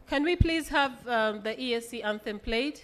Can we please have the ESC anthem played?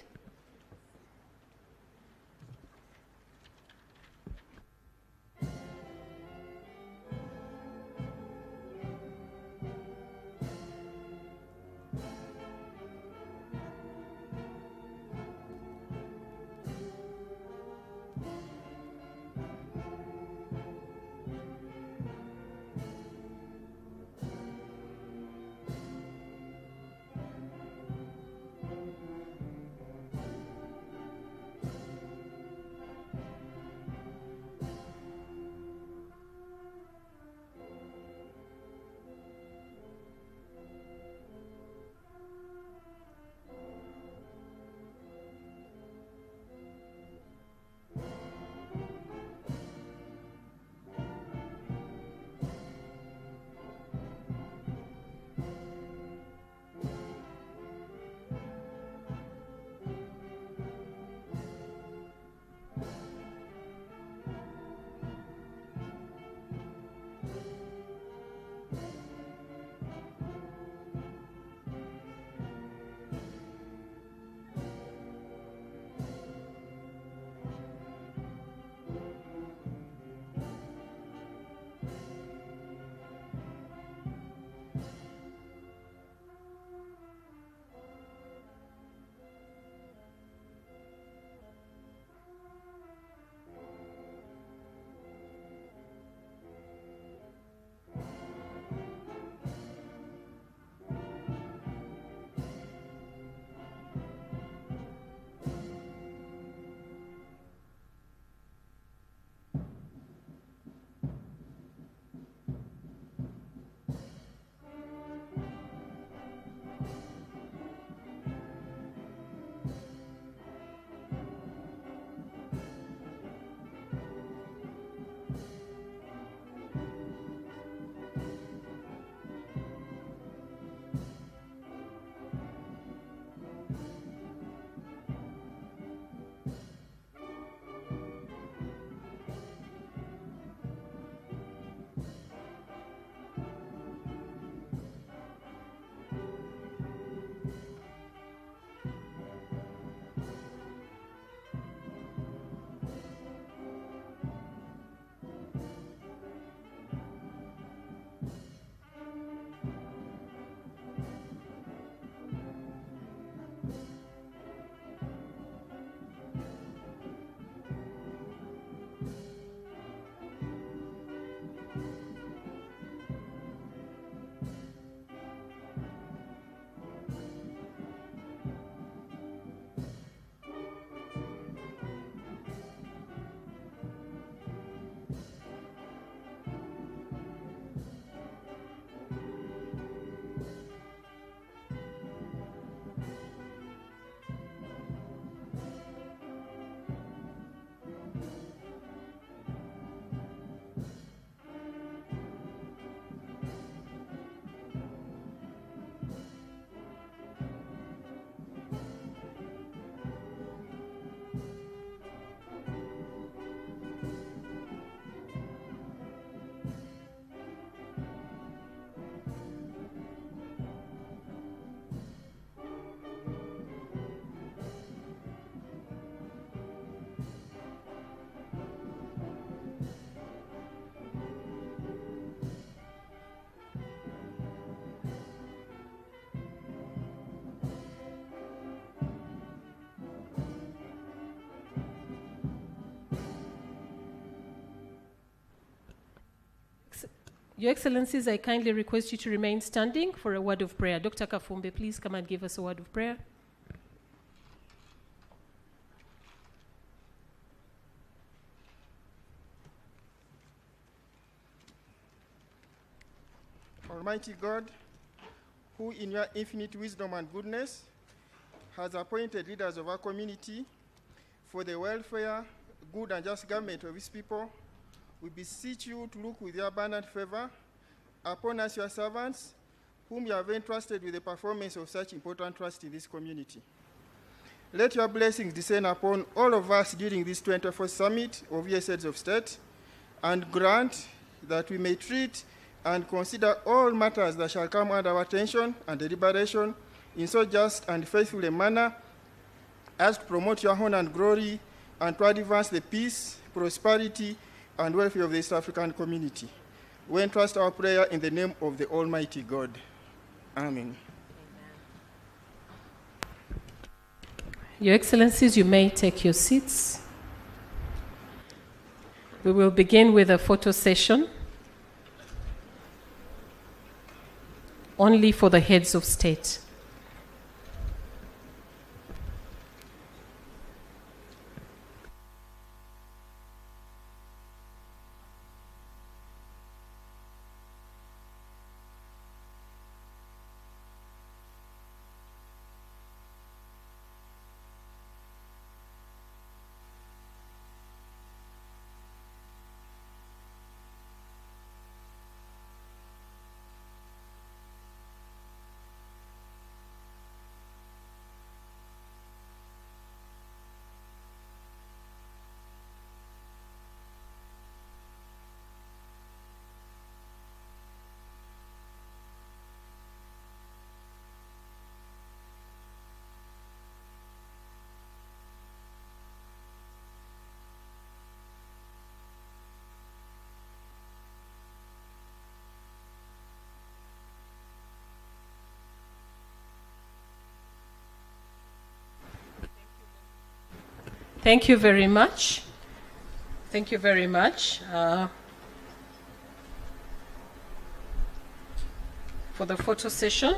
Your Excellencies, I kindly request you to remain standing for a word of prayer. Dr. Kafumbe, please come and give us a word of prayer. Almighty God, who in your infinite wisdom and goodness has appointed leaders of our community for the welfare, good and just government of his people, we beseech you to look with your abundant favor upon us, your servants, whom you have entrusted with the performance of such important trust in this community. Let your blessings descend upon all of us during this 24th summit of US heads of state, and grant that we may treat and consider all matters that shall come under our attention and deliberation in so just and faithful a manner as to promote your honor and glory and to advance the peace, prosperity, and welfare of the East African community. We entrust our prayer in the name of the Almighty God. Amen. Your Excellencies, you may take your seats. We will begin with a photo session only for the heads of state. Thank you very much. Thank you very much for the photo session.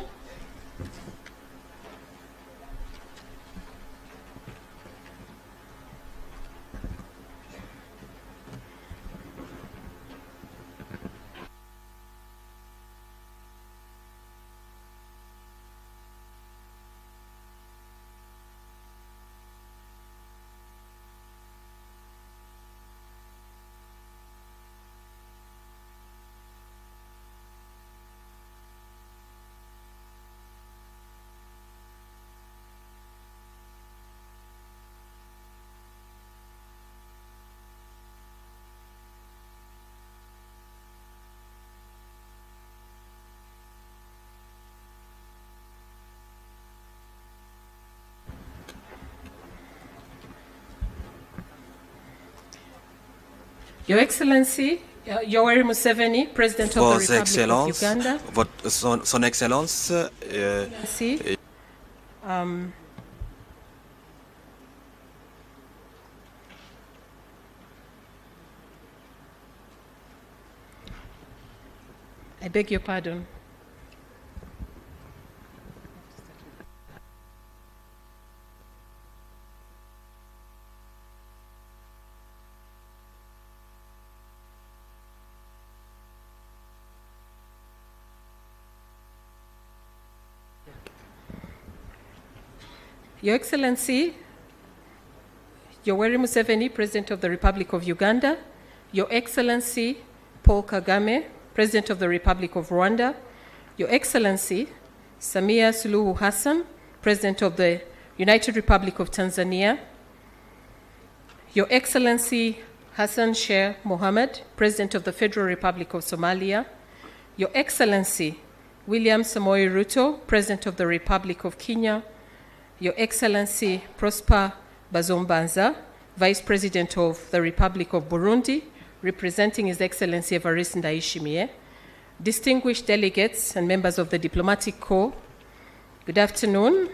Your Excellency, Yoweri Museveni, President of the Republic of Uganda. Son Excellence, I beg your pardon. Your Excellency, Yoweri Museveni, President of the Republic of Uganda, Your Excellency, Paul Kagame, President of the Republic of Rwanda, Your Excellency, Samia Suluhu Hassan, President of the United Republic of Tanzania, Your Excellency, Hassan Sheikh Mohammed, President of the Federal Republic of Somalia, Your Excellency, William Samoei Ruto, President of the Republic of Kenya, Your Excellency Prosper Bazombanza, Vice President of the Republic of Burundi, representing His Excellency Evariste Ndayishimiye, distinguished delegates and members of the Diplomatic Corps, good afternoon.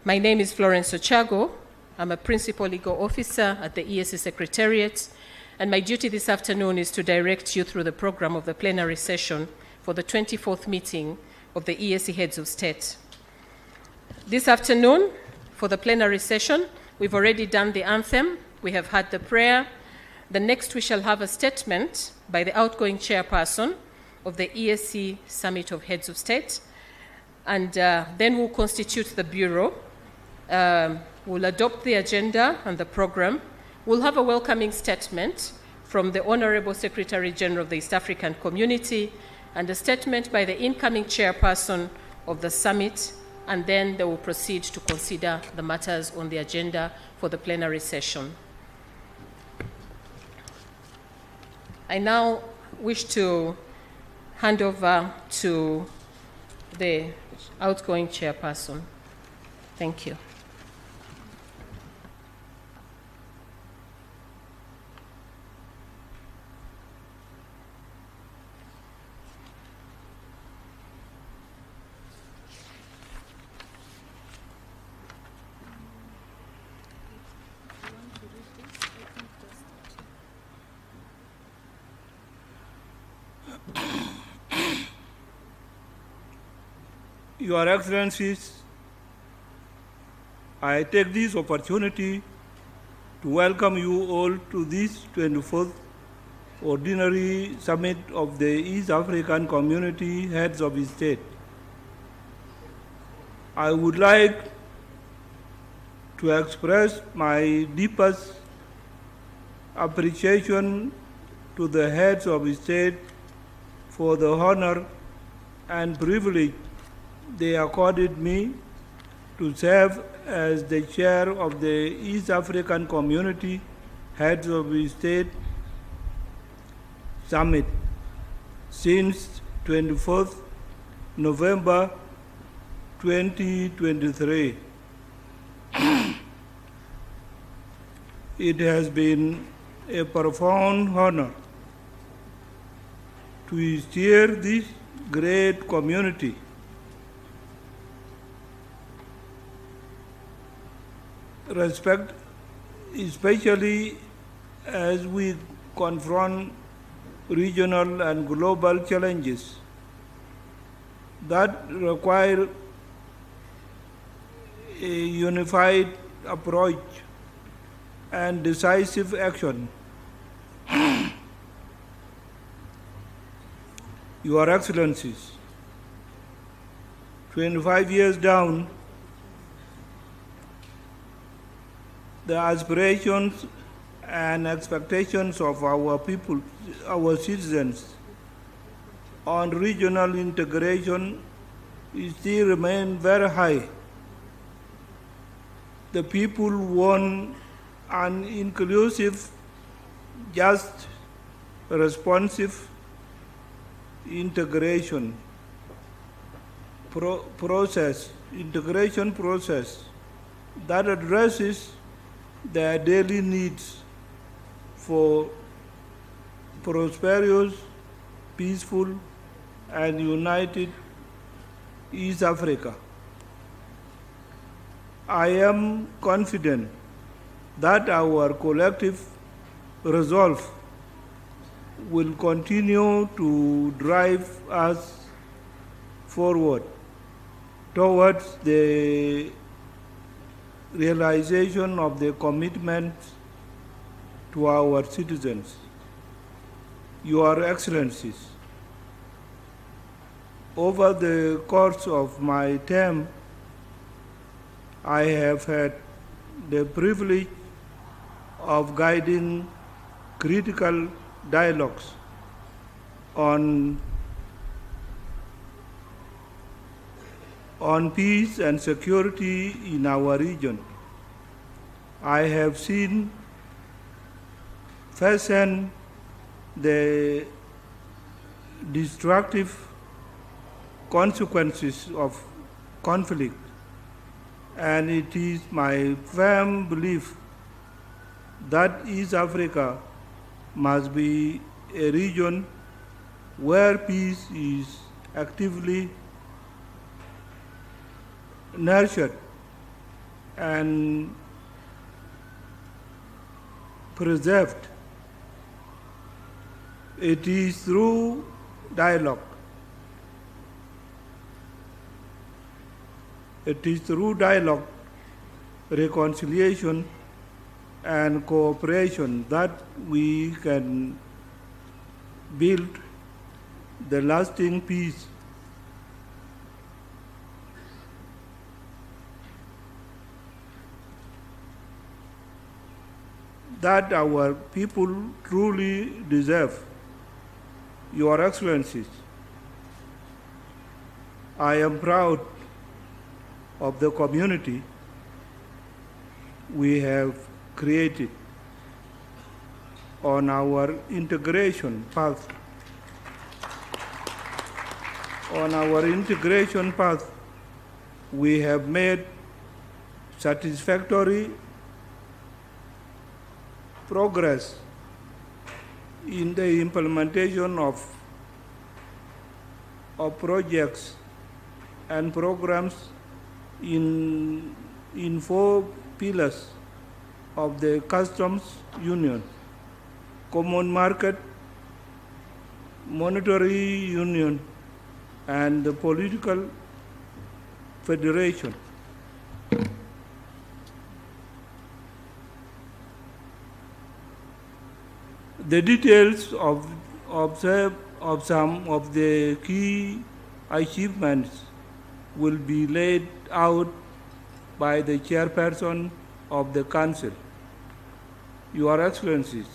My name is Florence Ochago. I'm a Principal Legal Officer at the EAC Secretariat, and my duty this afternoon is to direct you through the program of the plenary session for the 24th meeting of the EAC Heads of State. This afternoon, for the plenary session, we've already done the anthem, we have had the prayer. The next we shall have a statement by the outgoing chairperson of the EAC Summit of Heads of State, and then we'll constitute the Bureau. We'll adopt the agenda and the program. We'll have a welcoming statement from the Honorable Secretary General of the East African Community and a statement by the incoming chairperson of the summit, and then they will proceed to consider the matters on the agenda for the plenary session. I now wish to hand over to the outgoing chairperson. Thank you. Your Excellencies, I take this opportunity to welcome you all to this 24th Ordinary Summit of the East African Community Heads of State. I would like to express my deepest appreciation to the heads of state for the honor and privilege they accorded me to serve as the chair of the East African Community Heads of State Summit since 24th November 2023. It has been a profound honor to steer this great community. Respect, especially as we confront regional and global challenges that require a unified approach and decisive action. Your Excellencies, 25 years down, the aspirations and expectations of our people, our citizens, on regional integration still remain very high. The people want an inclusive, just, responsive integration process that addresses their daily needs for prosperous, peaceful, and united East Africa. I am confident that our collective resolve will continue to drive us forward towards the realization of the commitments to our citizens. Your Excellencies, over the course of my term, I have had the privilege of guiding critical dialogues on peace and security in our region. I have seen firsthand the destructive consequences of conflict, and it is my firm belief that East Africa must be a region where peace is actively nurtured and preserved. It is through dialogue. It is through dialogue, reconciliation, and cooperation that we can build the lasting peace that our people truly deserve. Your Excellencies, I am proud of the community we have created on our integration path. we have made satisfactory progress in the implementation of projects and programs in 4 pillars of the customs union: common market, monetary union, and the political federation. The details of some of the key achievements will be laid out by the chairperson of the Council. Your Excellencies,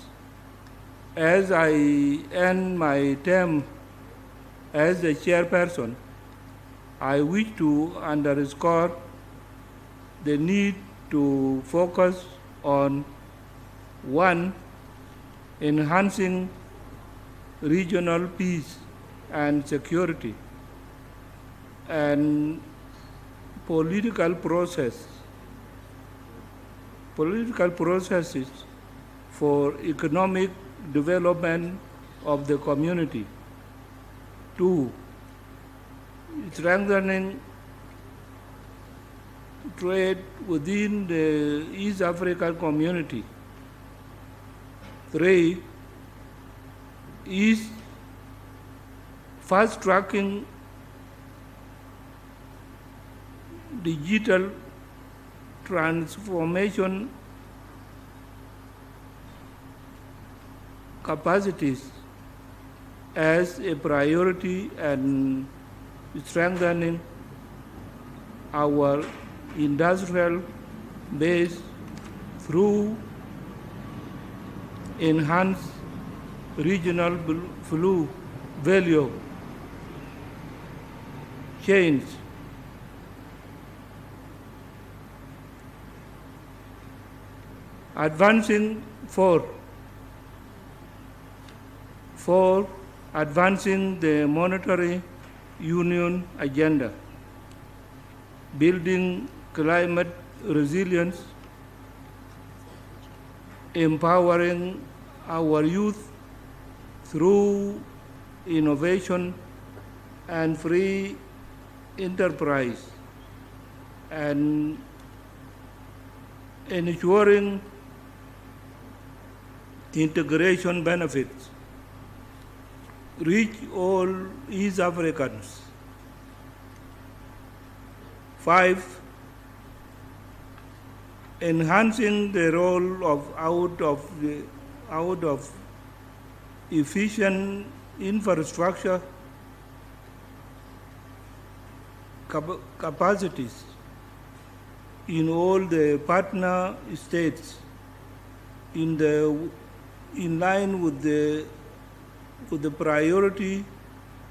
as I end my term as the chairperson, I wish to underscore the need to focus on 1, enhancing regional peace and security, and political processes for economic development of the community. 2, strengthening trade within the East African community. 3 is fast-tracking digital transformation capacities as a priority and strengthening our industrial base through enhanced regional value chains. Advancing 4, advancing the monetary union agenda, building climate resilience, empowering our youth through innovation and free enterprise, and ensuring integration benefits reach all East Africans. 5, enhancing the role of out of efficient infrastructure capacities in all the partner states in line with the priority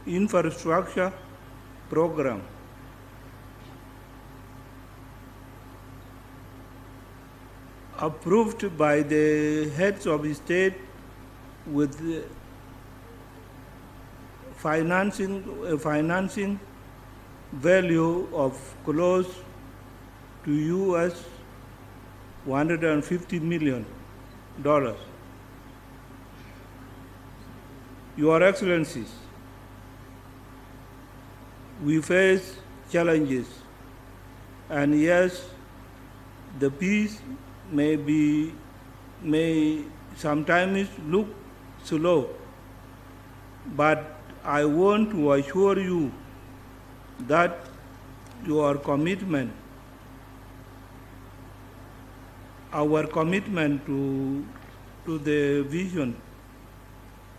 infrastructure program. Approved by the heads of state with financing value of close to US $150 million. Your Excellencies, we face challenges, and yes, the peace may sometimes look slow, but I want to assure you that our commitment to the vision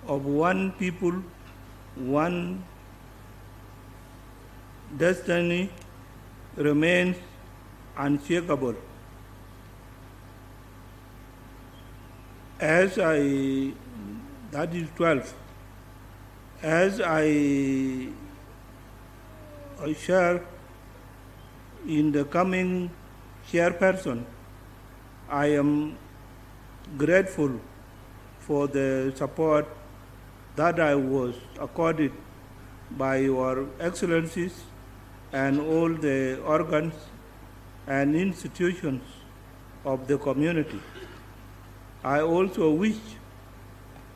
of one people, one destiny remains unshakable. That is 12. As I share in the coming chairperson, I am grateful for the support that I was accorded by your excellencies and all the organs and institutions of the community. I also wish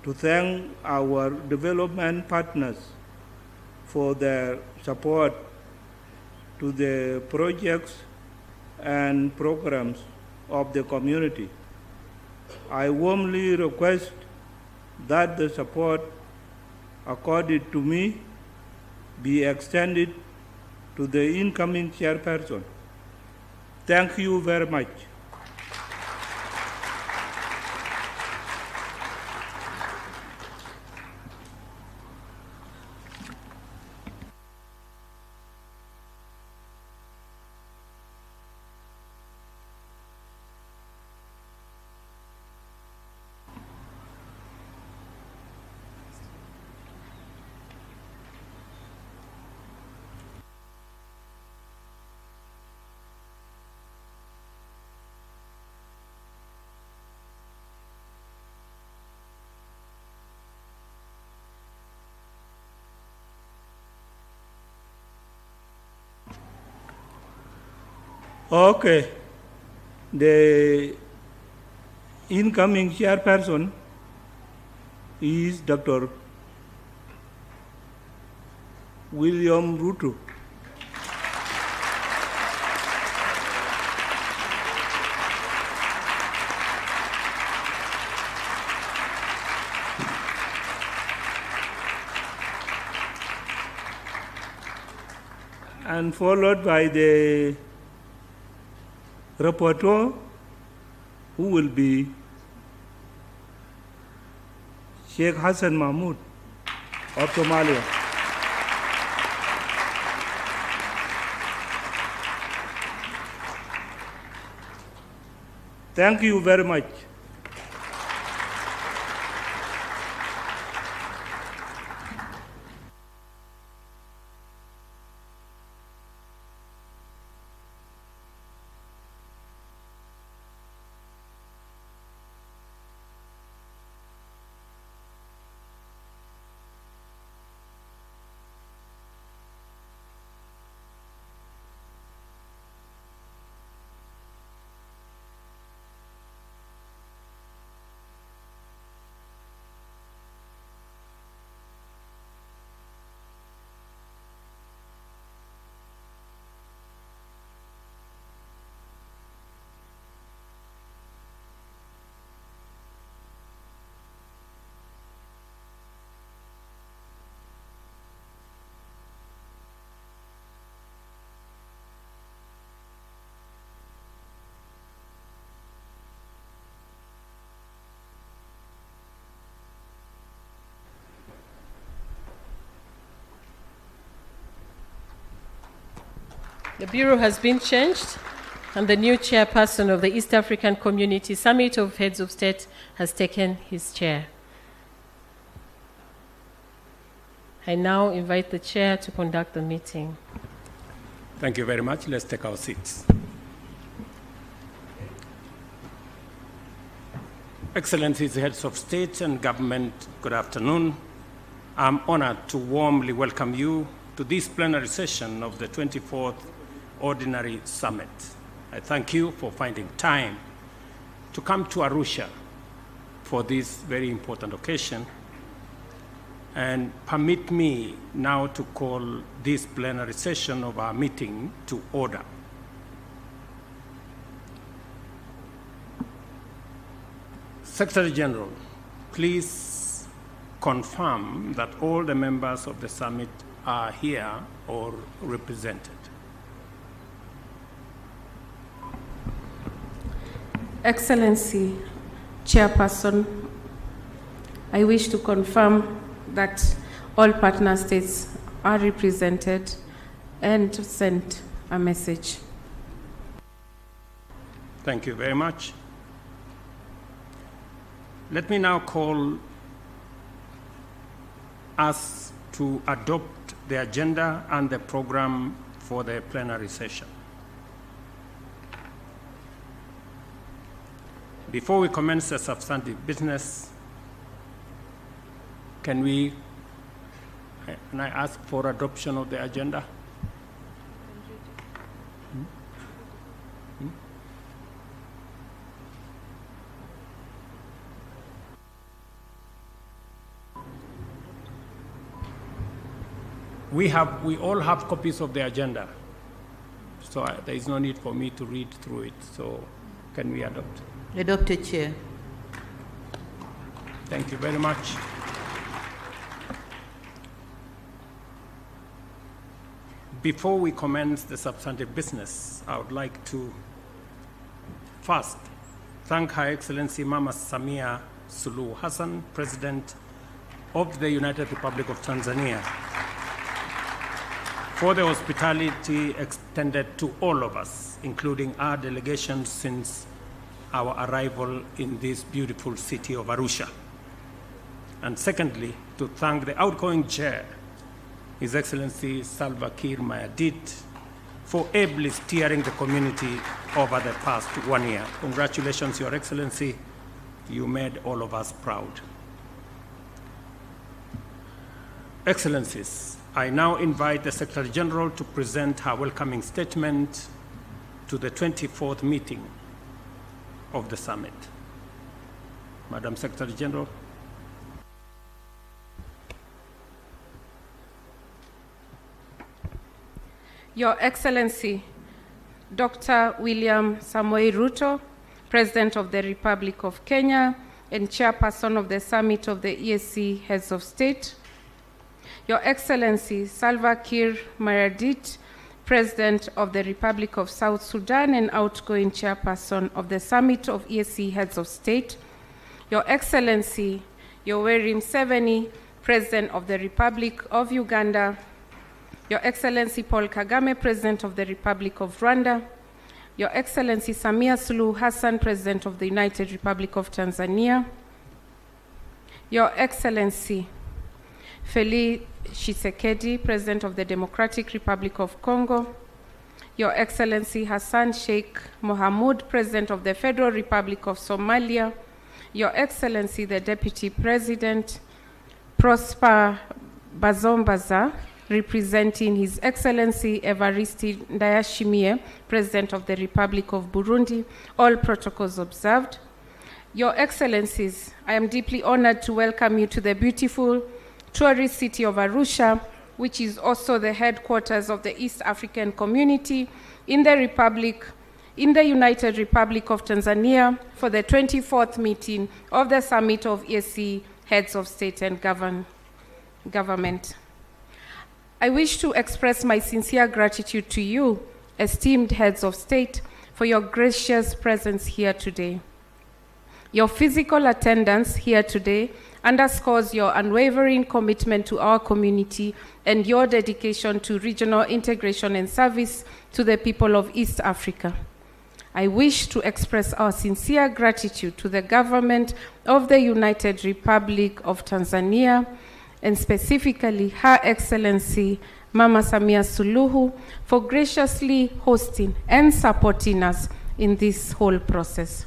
to thank our development partners for their support to the projects and programs of the community. I warmly request that the support accorded to me be extended to the incoming chairperson. Thank you very much. Okay, the incoming chairperson is Dr. William Ruto. And followed by the rapporteur, who will be Sheikh Hassan Mahmoud of Somalia. Thank you very much. The Bureau has been changed, and the new chairperson of the East African Community Summit of Heads of State has taken his chair. I now invite the chair to conduct the meeting. Thank you very much. Let's take our seats. Excellencies, heads of state and government, good afternoon. I'm honored to warmly welcome you to this plenary session of the 24th Ordinary Summit. I thank you for finding time to come to Arusha for this very important occasion. And permit me now to call this plenary session of our meeting to order. Secretary General, please confirm that all the members of the summit are here or represented. Excellency, Chairperson, I wish to confirm that all partner states are represented and sent a message. Thank you very much. Let me now call us to adopt the agenda and the program for the plenary session. Before we commence the substantive business, can I ask for adoption of the agenda? We all have copies of the agenda, so there is no need for me to read through it. So can we adopt? Adopted, Chair. Thank you very much. Before we commence the substantive business, I would like to first thank Her Excellency Mama Samia Suluhu Hassan, President of the United Republic of Tanzania, for the hospitality extended to all of us, including our delegation since our arrival in this beautiful city of Arusha. And secondly, to thank the outgoing chair, His Excellency Salva Kiir Mayardit, for ably steering the community over the past 1 year. Congratulations, Your Excellency. You made all of us proud. Excellencies, I now invite the Secretary General to present her welcoming statement to the 24th meeting of the summit. Madam Secretary General. Your Excellency, Dr. William Samoei Ruto, President of the Republic of Kenya and Chairperson of the Summit of the EAC Heads of State, Your Excellency, Salva Kiir Mayardit, President of the Republic of South Sudan and outgoing Chairperson of the Summit of EAC Heads of State, Your Excellency, Yoweri Museveni, President of the Republic of Uganda, Your Excellency Paul Kagame, President of the Republic of Rwanda, Your Excellency Samia Suluhu Hassan, President of the United Republic of Tanzania, Your Excellency Felix Tshisekedi, President of the Democratic Republic of Congo, Your Excellency Hassan Sheikh Mohamud, President of the Federal Republic of Somalia, Your Excellency the Deputy President, Prosper Bazombaza, representing His Excellency Evariste Ndayishimiye, President of the Republic of Burundi, all protocols observed. Your Excellencies, I am deeply honored to welcome you to the beautiful tourist city of Arusha, which is also the headquarters of the East African Community in the United Republic of Tanzania for the 24th meeting of the Summit of EAC Heads of State and Government. I wish to express my sincere gratitude to you, esteemed heads of state, for your gracious presence here today. Your physical attendance here today underscores your unwavering commitment to our community and your dedication to regional integration and service to the people of East Africa. I wish to express our sincere gratitude to the government of the United Republic of Tanzania, and specifically Her Excellency Mama Samia Suluhu, for graciously hosting and supporting us in this whole process.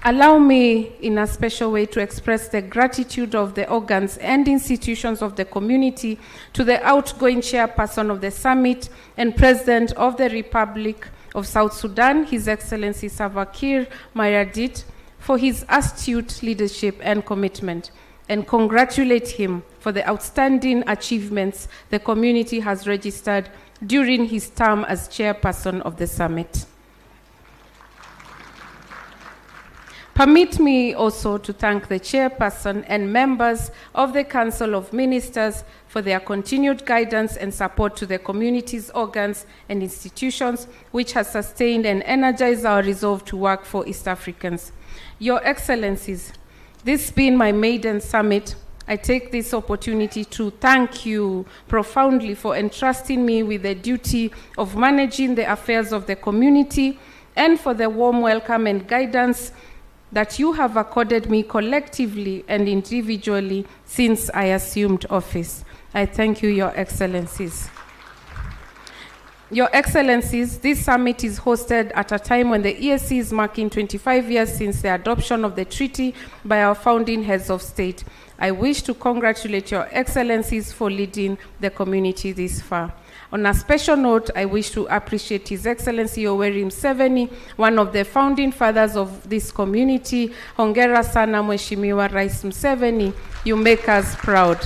Allow me in a special way to express the gratitude of the organs and institutions of the community to the outgoing chairperson of the summit and President of the Republic of South Sudan, His Excellency Salva Kiir Mayardit, for his astute leadership and commitment, and congratulate him for the outstanding achievements the community has registered during his term as chairperson of the summit. Permit me also to thank the chairperson and members of the Council of Ministers for their continued guidance and support to the community's organs and institutions, which has sustained and energized our resolve to work for East Africans. Your Excellencies, this being my maiden summit, I take this opportunity to thank you profoundly for entrusting me with the duty of managing the affairs of the community and for the warm welcome and guidance that you have accorded me collectively and individually since I assumed office. I thank you, Your Excellencies. Your Excellencies, this summit is hosted at a time when the EAC is marking 25 years since the adoption of the treaty by our founding heads of state. I wish to congratulate Your Excellencies for leading the community this far. On a special note, I wish to appreciate His Excellency Yoweri Museveni, one of the founding fathers of this community. Hongera sana Mheshimiwa Rais Museveni, you make us proud.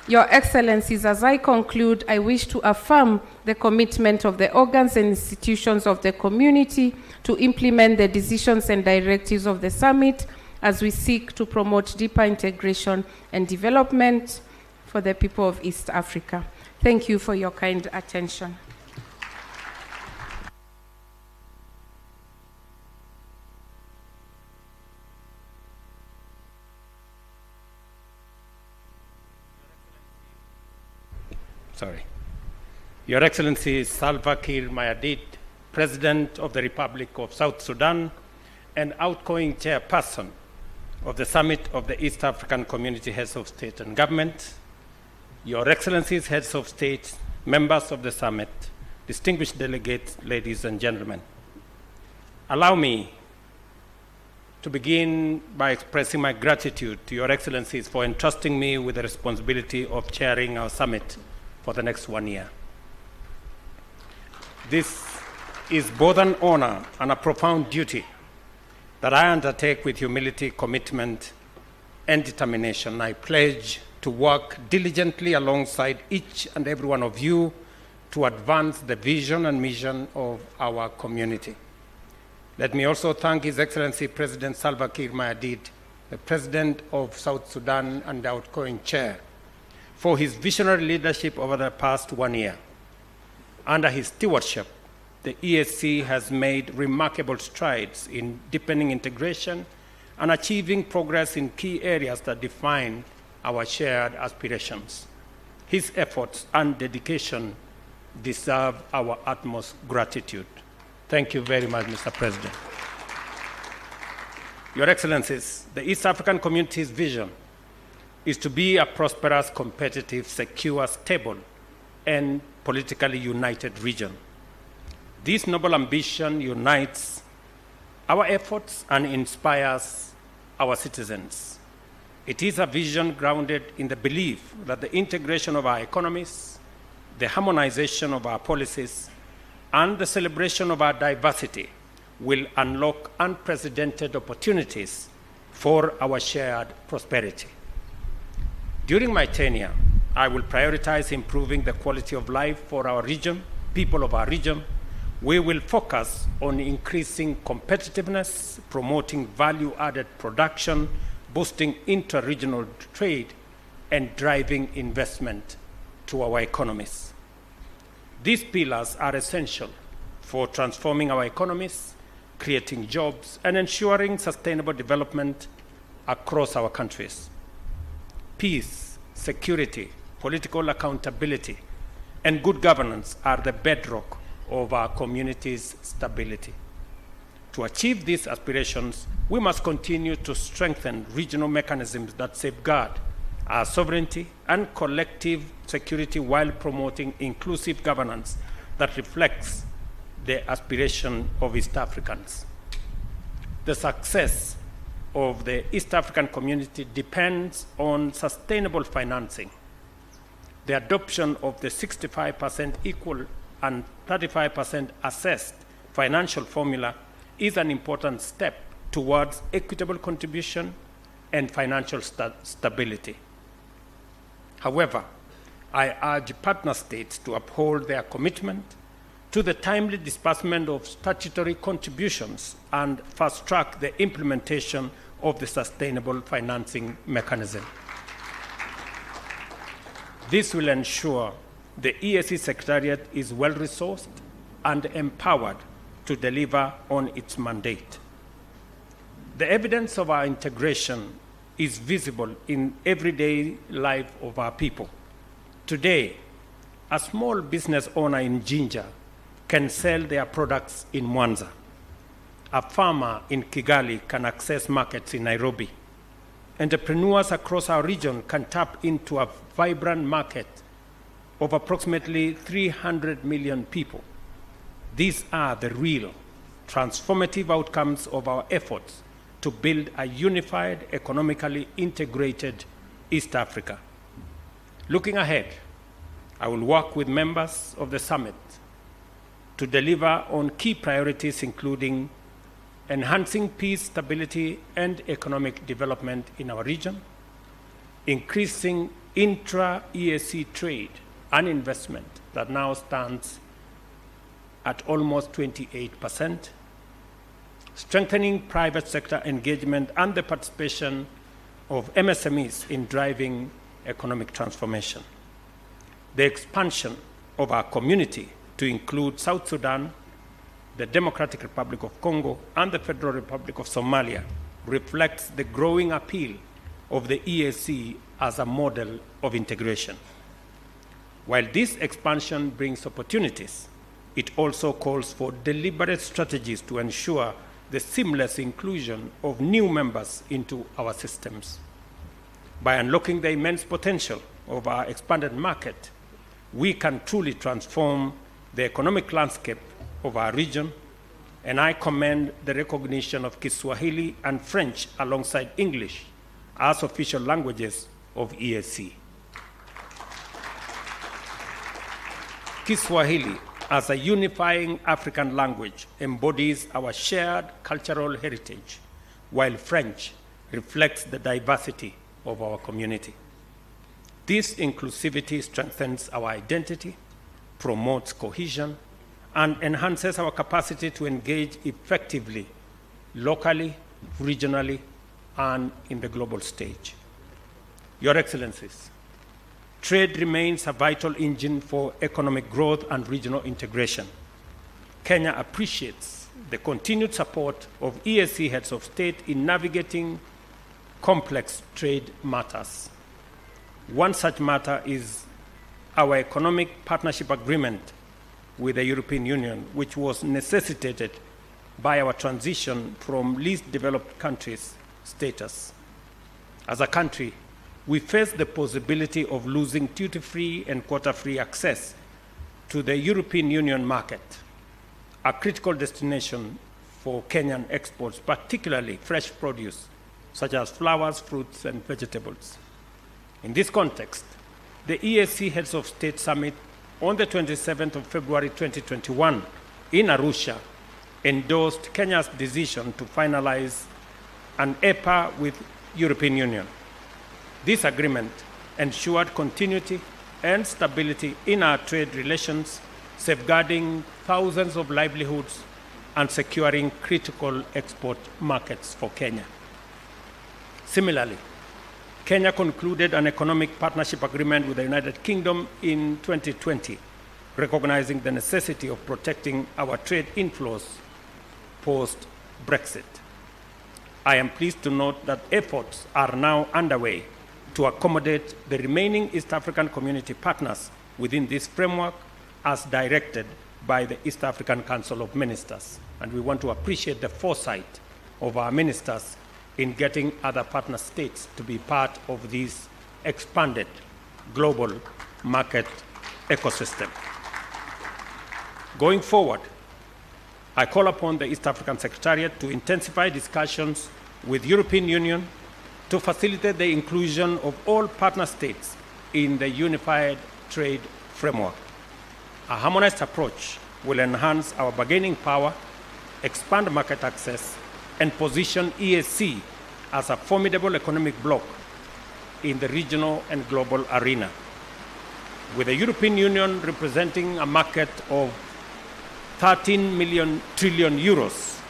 Your Excellencies, as I conclude, I wish to affirm the commitment of the organs and institutions of the community to implement the decisions and directives of the summit as we seek to promote deeper integration and development for the people of East Africa. Thank you for your kind attention. Your Excellency Salva Kiir Mayardit, President of the Republic of South Sudan and outgoing chairperson of the Summit of the East African Community Heads of State and Government, Your Excellencies, Heads of State, members of the Summit, distinguished delegates, ladies and gentlemen. Allow me to begin by expressing my gratitude to Your Excellencies for entrusting me with the responsibility of chairing our summit for the next 1 year. This is both an honor and a profound duty that I undertake with humility, commitment, and determination. I pledge to work diligently alongside each and every one of you to advance the vision and mission of our community. Let me also thank His Excellency President Salva Kiir Mayardit, the President of South Sudan and the outgoing chair, for his visionary leadership over the past 1 year. Under his stewardship, the EAC has made remarkable strides in deepening integration and achieving progress in key areas that define our shared aspirations. His efforts and dedication deserve our utmost gratitude. Thank you very much, Mr. President. Your Excellencies, the East African Community's vision is to be a prosperous, competitive, secure, stable, and politically united region. This noble ambition unites our efforts and inspires our citizens. It is a vision grounded in the belief that the integration of our economies, the harmonization of our policies, and the celebration of our diversity will unlock unprecedented opportunities for our shared prosperity. During my tenure, I will prioritize improving the quality of life for our region, people of our region. We will focus on increasing competitiveness, promoting value-added production, boosting inter-regional trade, and driving investment to our economies. These pillars are essential for transforming our economies, creating jobs, and ensuring sustainable development across our countries. Peace, security, political accountability, and good governance are the bedrock of our community's stability. To achieve these aspirations, we must continue to strengthen regional mechanisms that safeguard our sovereignty and collective security while promoting inclusive governance that reflects the aspiration of East Africans. The success of the East African community depends on sustainable financing. The adoption of the 65% equal and 35% assessed financial formula is an important step towards equitable contribution and financial stability. However, I urge partner states to uphold their commitment to the timely disbursement of statutory contributions and fast-track the implementation of the sustainable financing mechanism. This will ensure the EAC Secretariat is well-resourced and empowered to deliver on its mandate. The evidence of our integration is visible in everyday life of our people. Today, a small business owner in Jinja can sell their products in Mwanza. A farmer in Kigali can access markets in Nairobi. Entrepreneurs across our region can tap into a vibrant market of approximately 300 million people. These are the real transformative outcomes of our efforts to build a unified, economically integrated East Africa. Looking ahead, I will work with members of the summit to deliver on key priorities, including enhancing peace, stability, and economic development in our region, increasing intra-EAC trade and investment that now stands at almost 28%, strengthening private sector engagement and the participation of MSMEs in driving economic transformation, the expansion of our community to include South Sudan, the Democratic Republic of Congo, and the Federal Republic of Somalia reflects the growing appeal of the EAC as a model of integration. While this expansion brings opportunities, it also calls for deliberate strategies to ensure the seamless inclusion of new members into our systems. By unlocking the immense potential of our expanded market, we can truly transform the economic landscape of our region, and I commend the recognition of Kiswahili and French alongside English as official languages of EAC. Kiswahili, as a unifying African language, embodies our shared cultural heritage, while French reflects the diversity of our community. This inclusivity strengthens our identity, promotes cohesion, and enhances our capacity to engage effectively, locally, regionally, and in the global stage. Your Excellencies, trade remains a vital engine for economic growth and regional integration. Kenya appreciates the continued support of EAC heads of state in navigating complex trade matters. One such matter is our economic partnership agreement with the European Union, which was necessitated by our transition from least developed countries status. As a country, we face the possibility of losing duty-free and quota-free access to the European Union market, a critical destination for Kenyan exports, particularly fresh produce, such as flowers, fruits, and vegetables. In this context, the EAC Heads of State Summit on the 27th of February 2021 in Arusha endorsed Kenya's decision to finalize an EPA with European Union. This agreement ensured continuity and stability in our trade relations, safeguarding thousands of livelihoods and securing critical export markets for Kenya. Similarly, Kenya concluded an economic partnership agreement with the United Kingdom in 2020, recognizing the necessity of protecting our trade inflows post-Brexit. I am pleased to note that efforts are now underway to accommodate the remaining East African community partners within this framework as directed by the East African Council of Ministers. And we want to appreciate the foresight of our ministers in getting other partner states to be part of this expanded global market ecosystem. Going forward, I call upon the East African Secretariat to intensify discussions with European Union to facilitate the inclusion of all partner states in the unified trade framework. A harmonized approach will enhance our bargaining power, expand market access, and position EAC as a formidable economic bloc in the regional and global arena. With the European Union representing a market of 13 trillion euros,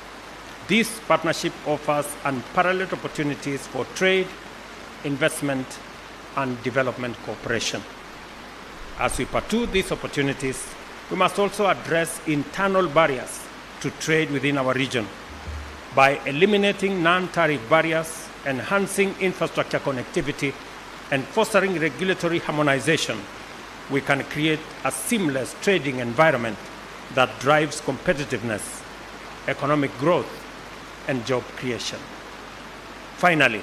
this partnership offers unparalleled opportunities for trade, investment, and development cooperation. As we pursue these opportunities, we must also address internal barriers to trade within our region. By eliminating non-tariff barriers, enhancing infrastructure connectivity, and fostering regulatory harmonization, we can create a seamless trading environment that drives competitiveness, economic growth, and job creation. Finally,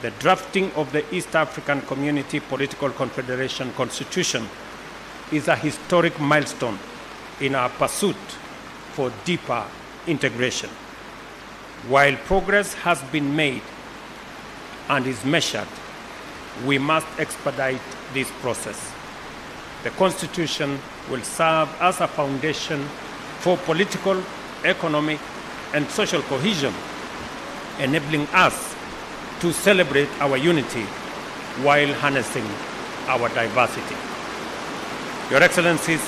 the drafting of the East African Community Political Confederation Constitution is a historic milestone in our pursuit for deeper integration. While progress has been made and is measured, we must expedite this process. The Constitution will serve as a foundation for political, economic, and social cohesion, enabling us to celebrate our unity while harnessing our diversity. Your Excellencies,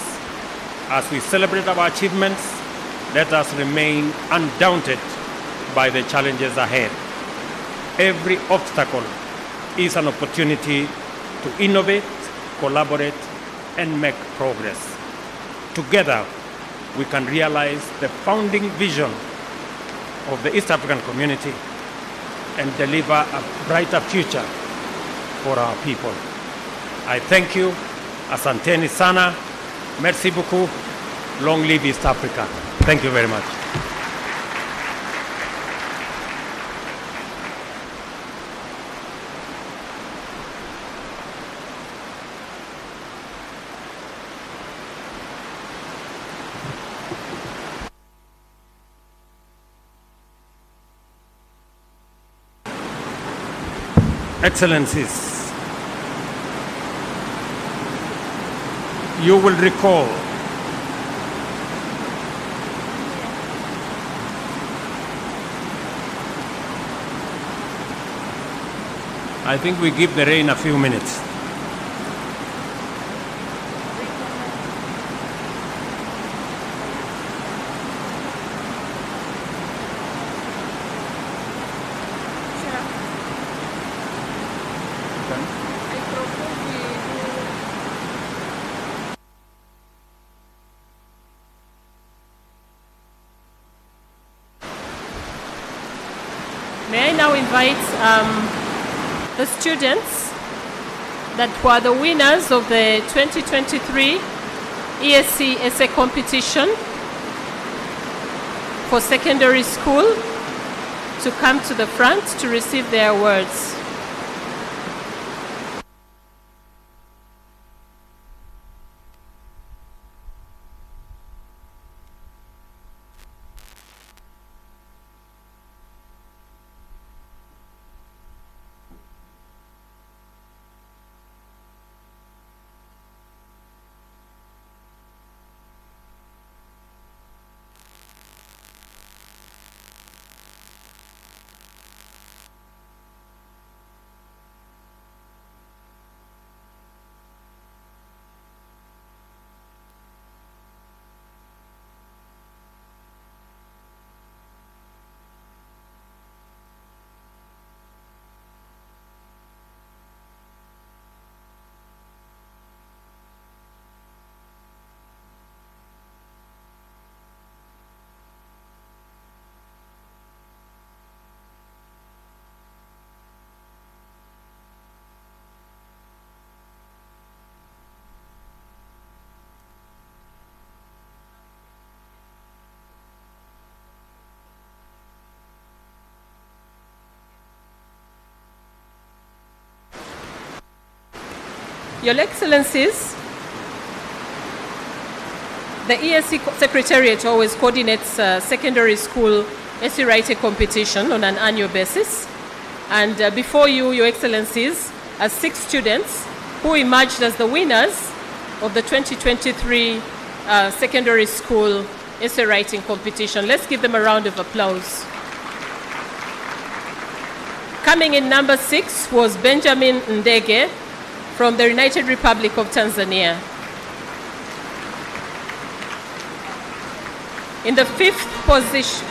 as we celebrate our achievements, let us remain undaunted by the challenges ahead. Every obstacle is an opportunity to innovate, collaborate, and make progress. Together, we can realize the founding vision of the East African community and deliver a brighter future for our people. I thank you. Asanteni sana. Merci beaucoup. Long live East Africa. Thank you very much. Excellencies, you will recall I think we give the rain a few minutes. May I now invite the students that were the winners of the 2023 ESC essay competition for secondary school to come to the front to receive their awards. Your Excellencies, the ESC Secretariat always coordinates secondary school essay writing competition on an annual basis. And before you, Your Excellencies, are 6 students who emerged as the winners of the 2023 secondary school essay writing competition. Let's give them a round of applause. Coming in number 6 was Benjamin Ndege from the United Republic of Tanzania. In the 5th position,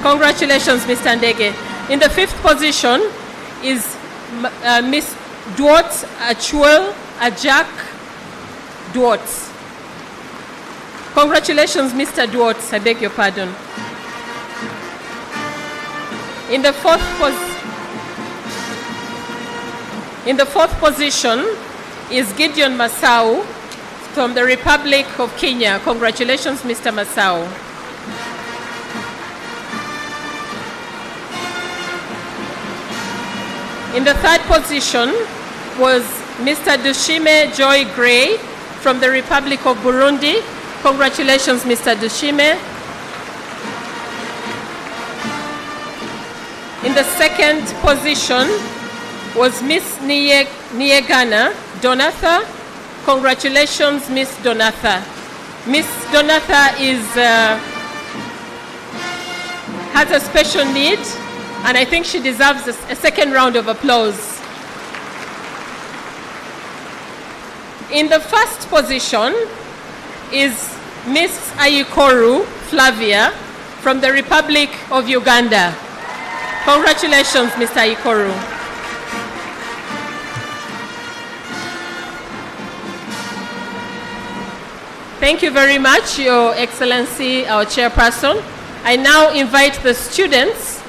congratulations, Mr. Ndege. In the 5th position is Miss Duot Achuel Ajak Duot. Congratulations, Mr. Duot. I beg your pardon. In the 4th position is Gideon Masau from the Republic of Kenya. Congratulations, Mr. Masau. In the 3rd position was Mr. Dushime Joy Gray from the Republic of Burundi. Congratulations, Mr. Dushime. In the 2nd position was Miss Niegana Donatha. Congratulations, Miss Donatha. Miss Donatha has a special need, and I think she deserves a second round of applause. In the first position is Miss Ayikoru Flavia from the Republic of Uganda. Congratulations, Miss Ayikoru. Thank you very much, Your Excellency, our chairperson. I now invite the students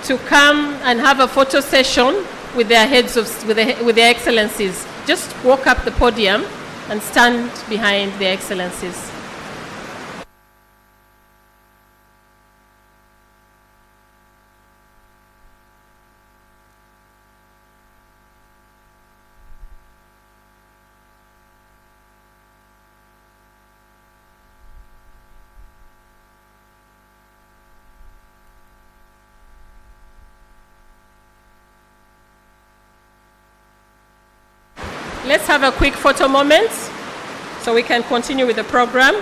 to come and have a photo session with their heads with their excellencies. Just walk up the podium and stand behind their excellencies. Let's have a quick photo moment so we can continue with the program.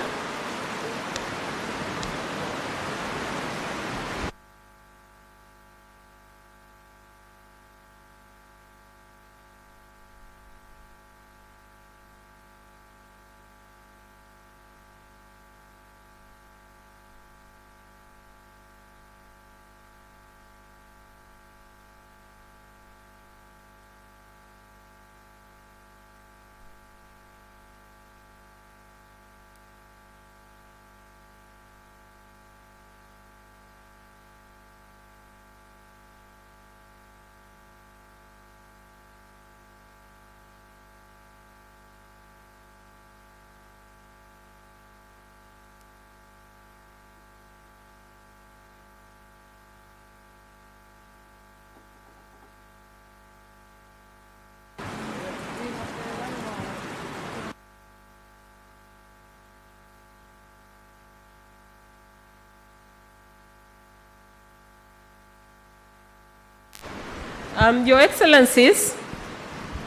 Your Excellencies,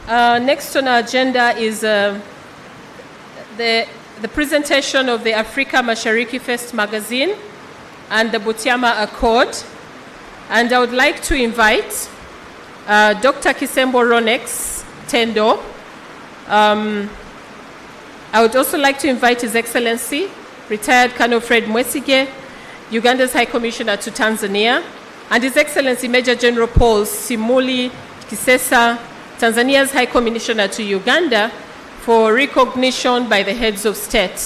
next on our agenda is the presentation of the Afrika Mashariki Fest magazine and the Butiama Accord. And I would like to invite Dr. Kisembo Ronex Tendo. I would also like to invite His Excellency, retired Colonel Fred Mwesige, Uganda's High Commissioner to Tanzania, and His Excellency Major General Paul Simuli Kisesa, Tanzania's High Commissioner to Uganda, for recognition by the heads of state.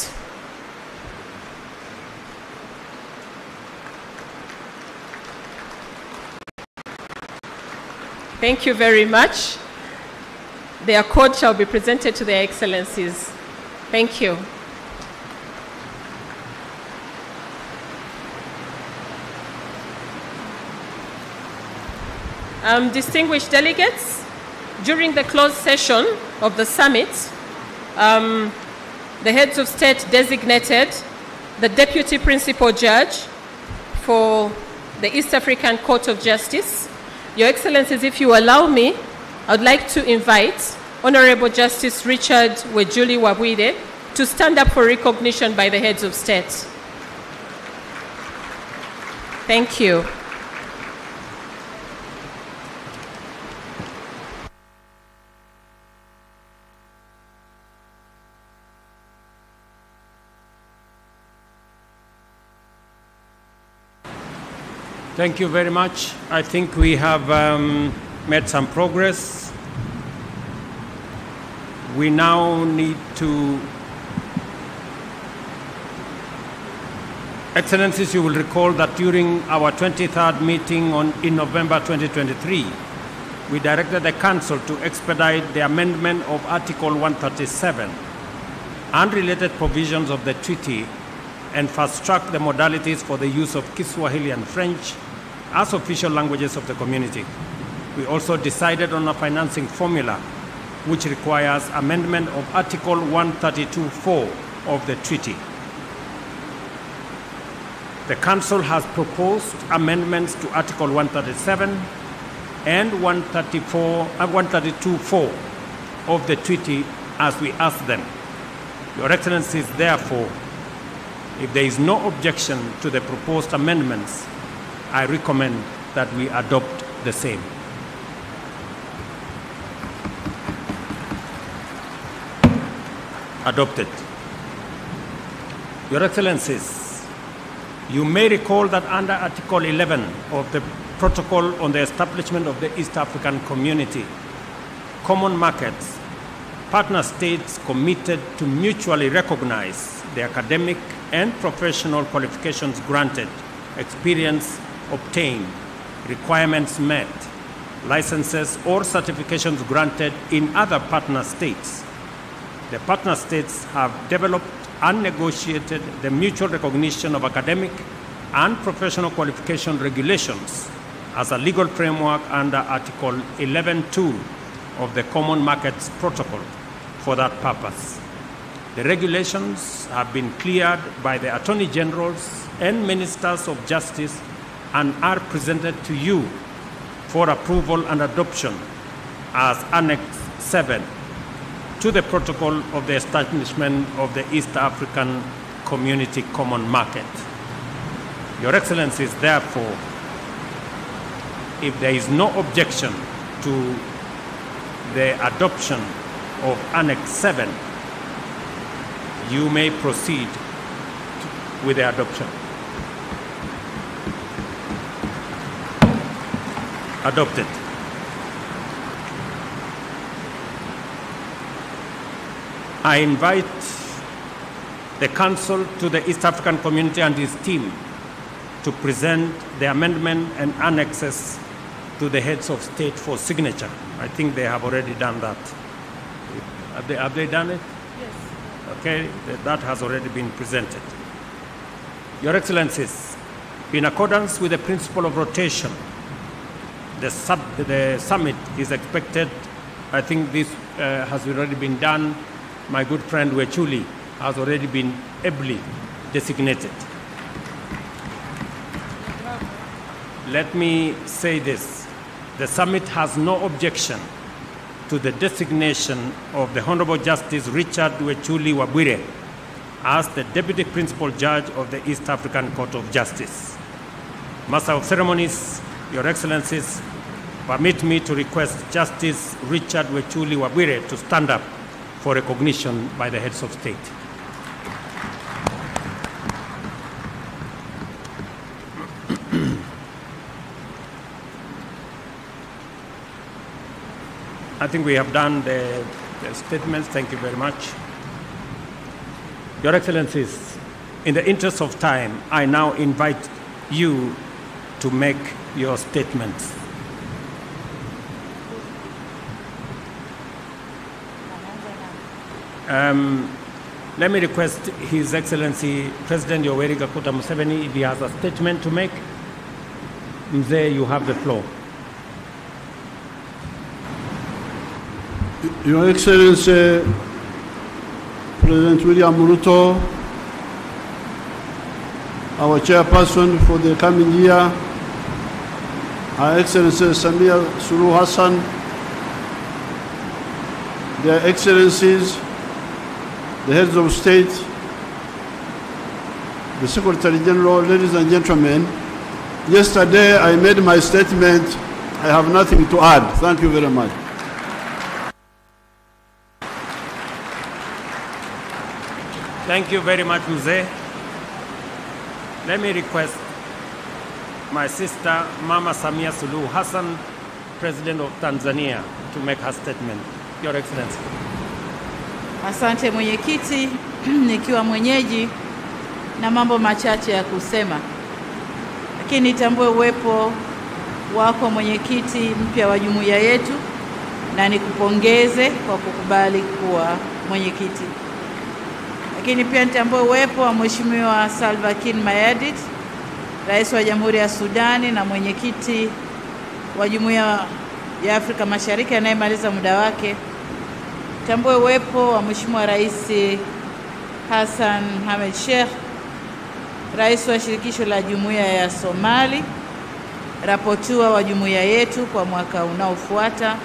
Thank you very much. The accord shall be presented to their Excellencies. Thank you. Distinguished delegates, during the closed session of the summit, the heads of state designated the Deputy Principal Judge for the East African Court of Justice. Your Excellencies, if you allow me, I would like to invite Honorable Justice Richard Wejuli Wabwire to stand up for recognition by the heads of state. Thank you. Thank you very much. I think we have made some progress. We now need to... Excellencies, you will recall that during our 23rd meeting in November 2023, we directed the Council to expedite the amendment of Article 137 and related provisions of the treaty and fast-track the modalities for the use of Kiswahili and French as official languages of the community. We also decided on a financing formula which requires amendment of Article 132(4) of the treaty. The Council has proposed amendments to Article 137 and 132.4 of the treaty as we ask them. Your Excellencies, therefore, if there is no objection to the proposed amendments, I recommend that we adopt the same. Adopted. Your Excellencies, you may recall that under Article 11 of the Protocol on the Establishment of the East African Community, Common Markets, partner states committed to mutually recognize the academic and professional qualifications granted, experience obtained, requirements met, licenses or certifications granted in other partner states. The partner states have developed and negotiated the mutual recognition of academic and professional qualification regulations as a legal framework under Article 11.2 of the Common Markets Protocol for that purpose. The regulations have been cleared by the Attorney Generals and Ministers of Justice and are presented to you for approval and adoption as Annex 7 to the Protocol of the Establishment of the East African Community Common Market. Your Excellencies, therefore, if there is no objection to the adoption of Annex 7, you may proceed with the adoption. Adopted. I invite the Council to the East African Community and his team to present the amendment and annexes to the heads of state for signature. I think they have already done that. Have they done it? Yes. Okay, that has already been presented. Your Excellencies, in accordance with the principle of rotation, the summit is expected, I think this has already been done. My good friend Wechuli has already been ably designated. Let me say this. The summit has no objection to the designation of the Honorable Justice Richard Wechuli Wabwire as the Deputy Principal Judge of the East African Court of Justice. Master of Ceremonies, Your Excellencies, permit me to request Justice Richard Wechuli Wabwire to stand up for recognition by the heads of state. I think we have done the statements. Thank you very much. Your Excellencies, in the interest of time, I now invite you to make your statements. Let me request His Excellency President Yoweri Kaguta Museveni if he has a statement to make. Mzee, you have the floor. Your Excellency President William Ruto, our chairperson for the coming year, Her Excellency Samia Suluhu Hassan, Their Excellencies, the heads of state, the Secretary General, ladies and gentlemen, yesterday I made my statement. I have nothing to add. Thank you very much. Thank you very much, Mzee. Let me request my sister, Mama Samia Suluhu Hassan, President of Tanzania, to make her statement. Your Excellency. Asante mwenyekiti, nikiwa mwenyeji na mambo machache ya kusema. Lakini nitambue uwepo wako mwenyekiti mpya wa jumuiya yetu na nikupongeze kwa kukubali kuwa mwenyekiti. Lakini pia nitambue uwepo wa Mheshimiwa Salva Kiir Mayardit, Rais wa Jamhuri ya Sudani na mwenyekiti wa Jumuiya ya Afrika Mashariki anayemaliza muda wake. Tambue uwepo wa Mheshimiwa Rais Hassan Mohamed Sheikh, Rais wa Shirikisho la Jumuiya ya Somali, rapotua wa jumuiya yetu kwa mwaka unaofuata,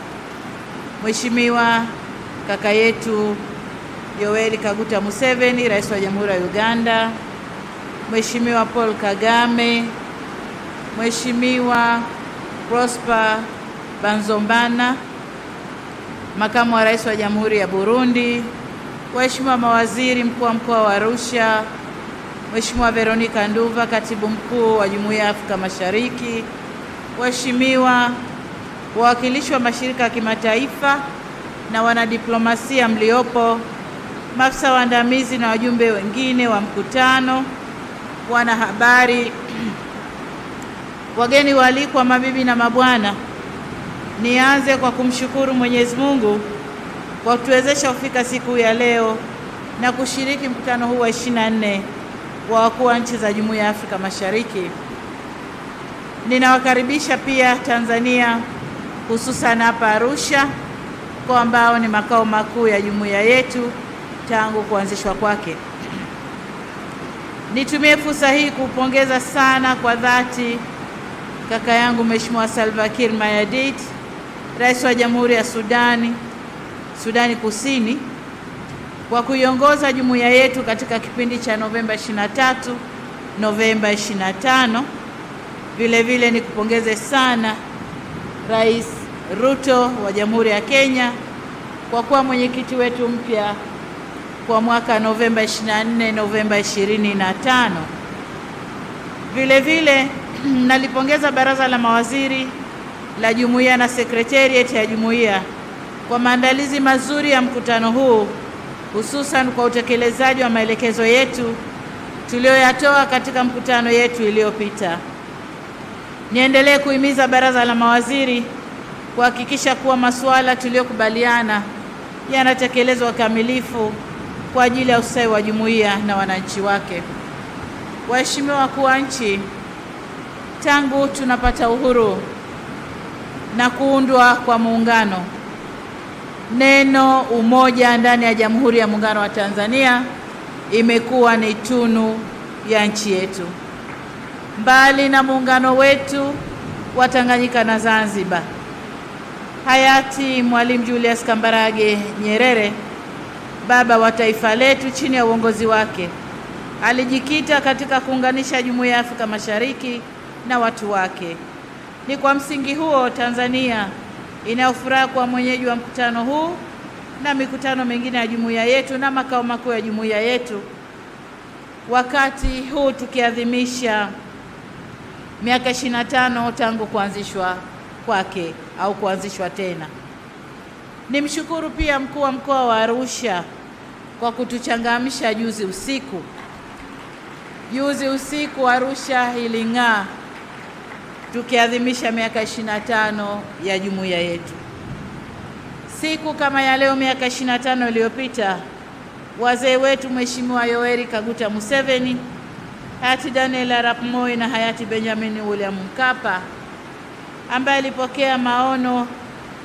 Mheshimiwa kaka yetu Yoweri Kaguta Museveni, Rais wa Jamhuri ya Uganda, Mheshimiwa Paul Kagame, Mheshimiwa Prosper Banzombana, Makamu wa Rais wa Jamhuri ya Burundi, waheshimiwa mawaziri, mkuu wa mkoa wa Arusha, Mheshimiwa Veronica Nduva, Katibu Mkuu wa Jumuiya ya Afrika Mashariki, waheshimiwa wawakilishi wa mashirika ya kimataifa na wanadiplomasia mliopo, maafisa waandamizi na wajumbe wengine wa mkutano, wanahabari, wageni waalikwa, mabibi na mabwana, nianze kwa kumshukuru Mwenyezi Mungu kwa kutuwezesha kufika siku ya leo na kushiriki mkutano huu wa 24 wa wakuu wa nchi za Jumuiya ya Afrika Mashariki. Ninawakaribisha pia Tanzania, hususan hapa Arusha, kwa ambao ni makao makuu ya jumuiya yetu tangu kuanzishwa kwake. Nitumie fursa hii kupongeza sana kwa dhati kaka yangu Mheshimiwa Salva Kiir Mayardit, Rais wa Jamhuri ya Sudani Kusini, kwa kuiongoza jumuiya yetu katika kipindi cha Novemba 23, Novemba 25. Vile vile nikupongeze sana Rais Ruto wa Jamhuri ya Kenya kwa kuwa mwenyekiti wetu mpya kwa mwaka Novemba 24, Novemba 25. Vile vile nalipongeza Baraza la Mawaziri la Jumuiya na Secretariat ya Jumuiya kwa maandalizi mazuri ya mkutano huu, hususan kwa utekelezaji wa maelekezo yetu tuliyoyatoa katika mkutano yetu iliyopita. Niendelee kuhimiza Baraza la Mawaziri kuhakikisha kuwa masuala tuliyokubaliana yanatekelezwa kamilifu kwa ajili ya ustawi wa jumuiya na wananchi wake. Waheshimiwa wakuu wa nchi, tangu tunapata uhuru na kuundwa kwa muungano, neno umoja ndani ya Jamhuri ya Muungano wa Tanzania imekuwa ni tunu ya nchi yetu. Mbali na muungano wetu wa Tanganyika na Zanzibar, hayati Mwalimu Julius Kambarage Nyerere, baba wa taifa letu, chini ya uongozi wake alijikita katika kuunganisha Jumuiya ya Afrika Mashariki na watu wake. Ni kwa msingi huo Tanzania inayofuraha kuwa mwenyeji wa mkutano huu na mikutano mingine ya jumuiya yetu na makao makuu ya jumuiya yetu, wakati huu tukiadhimisha miaka 25 tangu kuanzishwa kwake au kuanzishwa tena. Nimshukuru pia mkuu wa mkoa wa Arusha kwa kutuchangamsha juzi usiku. Juzi usiku Arusha iling'aa tukiadhimisha miaka 25 ya jumuiya yetu. Siku kama ya leo miaka 25 iliyopita, wazee wetu Mheshimiwa Yoweri Kaguta Museveni, hayati Daniel Arap Moi na hayati Benjamin William Mkapa, ambaye alipokea maono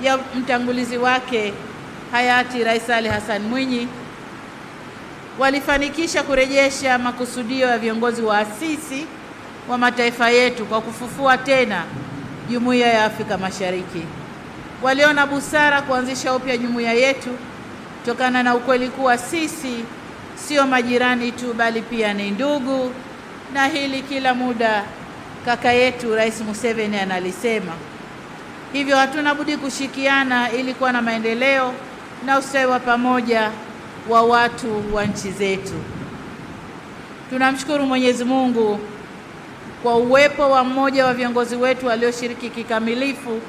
ya mtangulizi wake hayati Rais Ali Hassan Mwinyi, walifanikisha kurejesha makusudio ya viongozi waasisi wa mataifa yetu kwa kufufua tena Jumuiya ya Afrika Mashariki. Waliona busara kuanzisha upya jumuiya yetu kutokana na ukweli kuwa sisi sio majirani tu, bali pia ni ndugu, na hili kila muda kaka yetu Rais Museveni analisema. Hivyo hatuna budi kushikiana ili kuwa na maendeleo na ustawi wa pamoja wa watu wa nchi zetu. Tunamshukuru Mwenyezi Mungu kwa uwepo wa mmoja wa viongozi wetu walioshiriki kikamilifu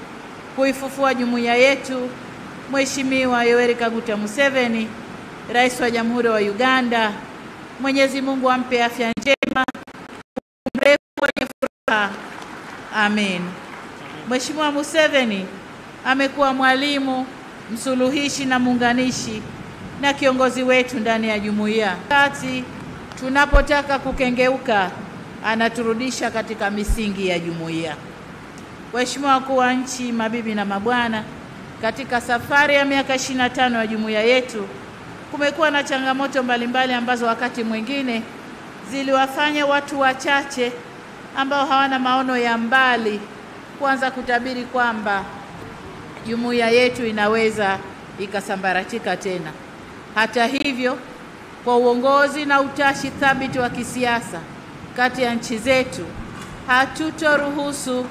kuifufua jumuiya yetu, Mheshimiwa Yoweri Kaguta Museveni, Rais wa Jamhuri wa Uganda. Mwenyezi Mungu ampe afya njema, mrefu wenye furaha. Amen. Mheshimiwa Museveni amekuwa mwalimu, msuluhishi na muunganishi na kiongozi wetu ndani ya jumuiya. Wakati tunapotaka kukengeuka, anaturudisha katika misingi ya jumuiya. Waheshimiwa wakuu wa nchi, mabibi na mabwana, katika safari ya miaka 25 ya jumuiya yetu kumekuwa na changamoto mbalimbali ambazo wakati mwingine ziliwafanya watu wachache ambao hawana maono ya mbali kuanza kutabiri kwamba jumuiya yetu inaweza ikasambaratika tena. Hata hivyo, kwa uongozi na utashi thabiti wa kisiasa kati ya nchi zetu, hatutoruhusu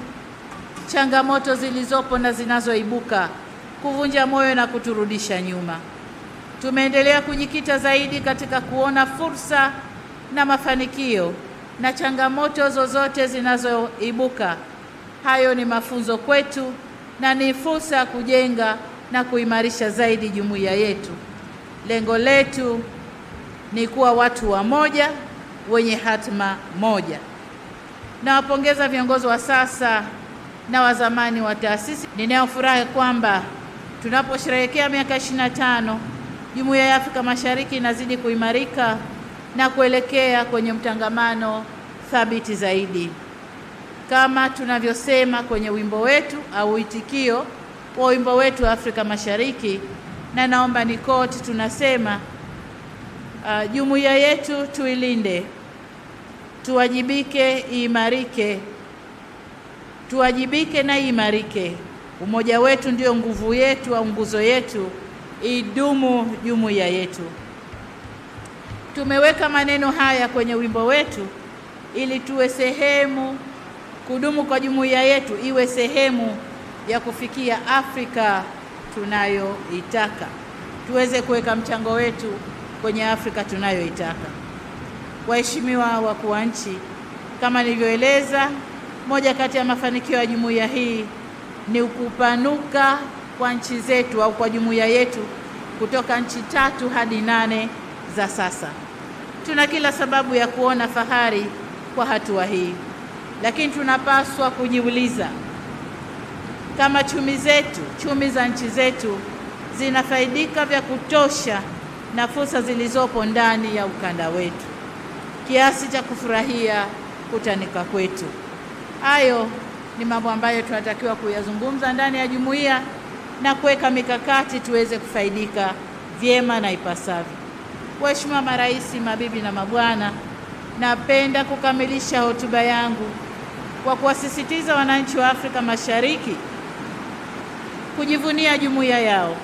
changamoto zilizopo na zinazoibuka kuvunja moyo na kuturudisha nyuma. Tumeendelea kujikita zaidi katika kuona fursa na mafanikio, na changamoto zozote zinazoibuka, hayo ni mafunzo kwetu na ni fursa ya kujenga na kuimarisha zaidi jumuiya yetu. Lengo letu ni kuwa watu wamoja wenye hatima moja. Nawapongeza viongozi wa sasa na wa zamani wa taasisi. Ninayofurahi kwamba tunaposherehekea miaka 25 Jumuiya ya Afrika Mashariki inazidi kuimarika na kuelekea kwenye mtangamano thabiti zaidi. Kama tunavyosema kwenye wimbo wetu au uitikio wa wimbo wetu wa Afrika Mashariki, na naomba nikoti, tunasema jumuiya yetu tuilinde, tuwajibike, iimarike, tuwajibike na iimarike. Umoja wetu ndio nguvu yetu au nguzo yetu, idumu jumuiya yetu. Tumeweka maneno haya kwenye wimbo wetu ili tuwe sehemu, kudumu kwa jumuiya yetu iwe sehemu ya kufikia Afrika tunayoitaka. Tuweze kuweka mchango wetu kwenye Afrika tunayoitaka. Waheshimiwa wakuu wa nchi, kama nilivyoeleza, moja kati ya mafanikio ya jumuiya hii ni kupanuka kwa nchi zetu au kwa jumuiya yetu kutoka nchi 3 hadi 8 za sasa. Tuna kila sababu ya kuona fahari kwa hatua hii, lakini tunapaswa kujiuliza kama chumi za nchi zetu zinafaidika vya kutosha na fursa zilizopo ndani ya ukanda wetu kiasi cha kufurahia kutanika kwetu. Hayo ni mambo ambayo tunatakiwa kuyazungumza ndani ya jumuiya na kuweka mikakati tuweze kufaidika vyema na ipasavyo. Waheshimiwa marais, mabibi na mabwana, napenda kukamilisha hotuba yangu kwa kuwasisitiza wananchi wa Afrika Mashariki kujivunia jumuiya yao,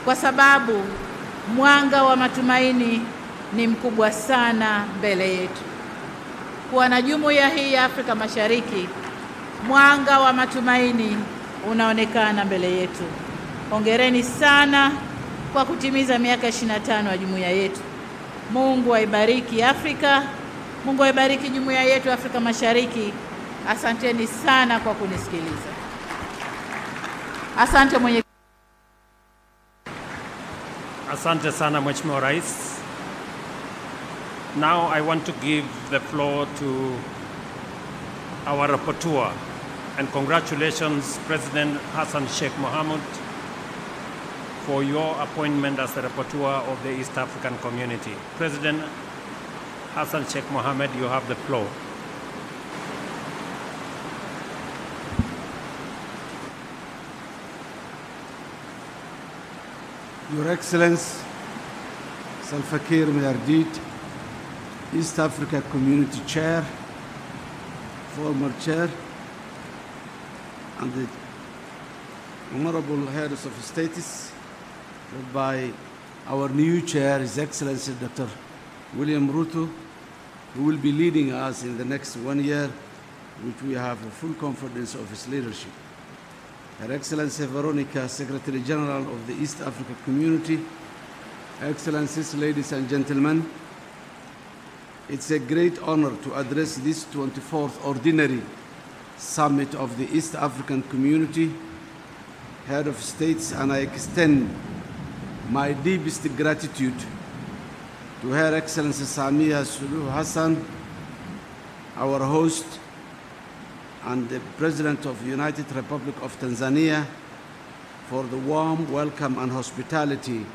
kwa sababu mwanga wa matumaini ni mkubwa sana mbele yetu. Kuwa na jumuiya hii ya Afrika Mashariki, mwanga wa matumaini unaonekana mbele yetu. Hongereni sana kwa kutimiza miaka 25 ya jumuiya yetu. Mungu aibariki Afrika. Mungu aibariki jumuiya yetu Afrika Mashariki. Asanteni sana kwa kunisikiliza. Asante mwenye. Asante sana Mheshimiwa Rais. Now I want to give the floor to our rapporteur, and congratulations President Hassan Sheikh Mohamud for your appointment as the rapporteur of the East African Community. President Hassan Sheikh Mohamud, you have the floor. Your Excellency, Salva Kiir Mayardit, East Africa Community Chair, former Chair, and the Honorable Heads of States, led by our new Chair, His Excellency Dr. William Ruto, who will be leading us in the next 1 year, which we have full confidence of his leadership. Her Excellency Veronica, Secretary General of the East Africa Community, Excellencies, ladies and gentlemen, it's a great honor to address this 24th Ordinary Summit of the East African Community, Head of States, and I extend my deepest gratitude to Her Excellency Samia Suluhu Hassan, our host, and the President of the United Republic of Tanzania for the warm welcome and hospitality.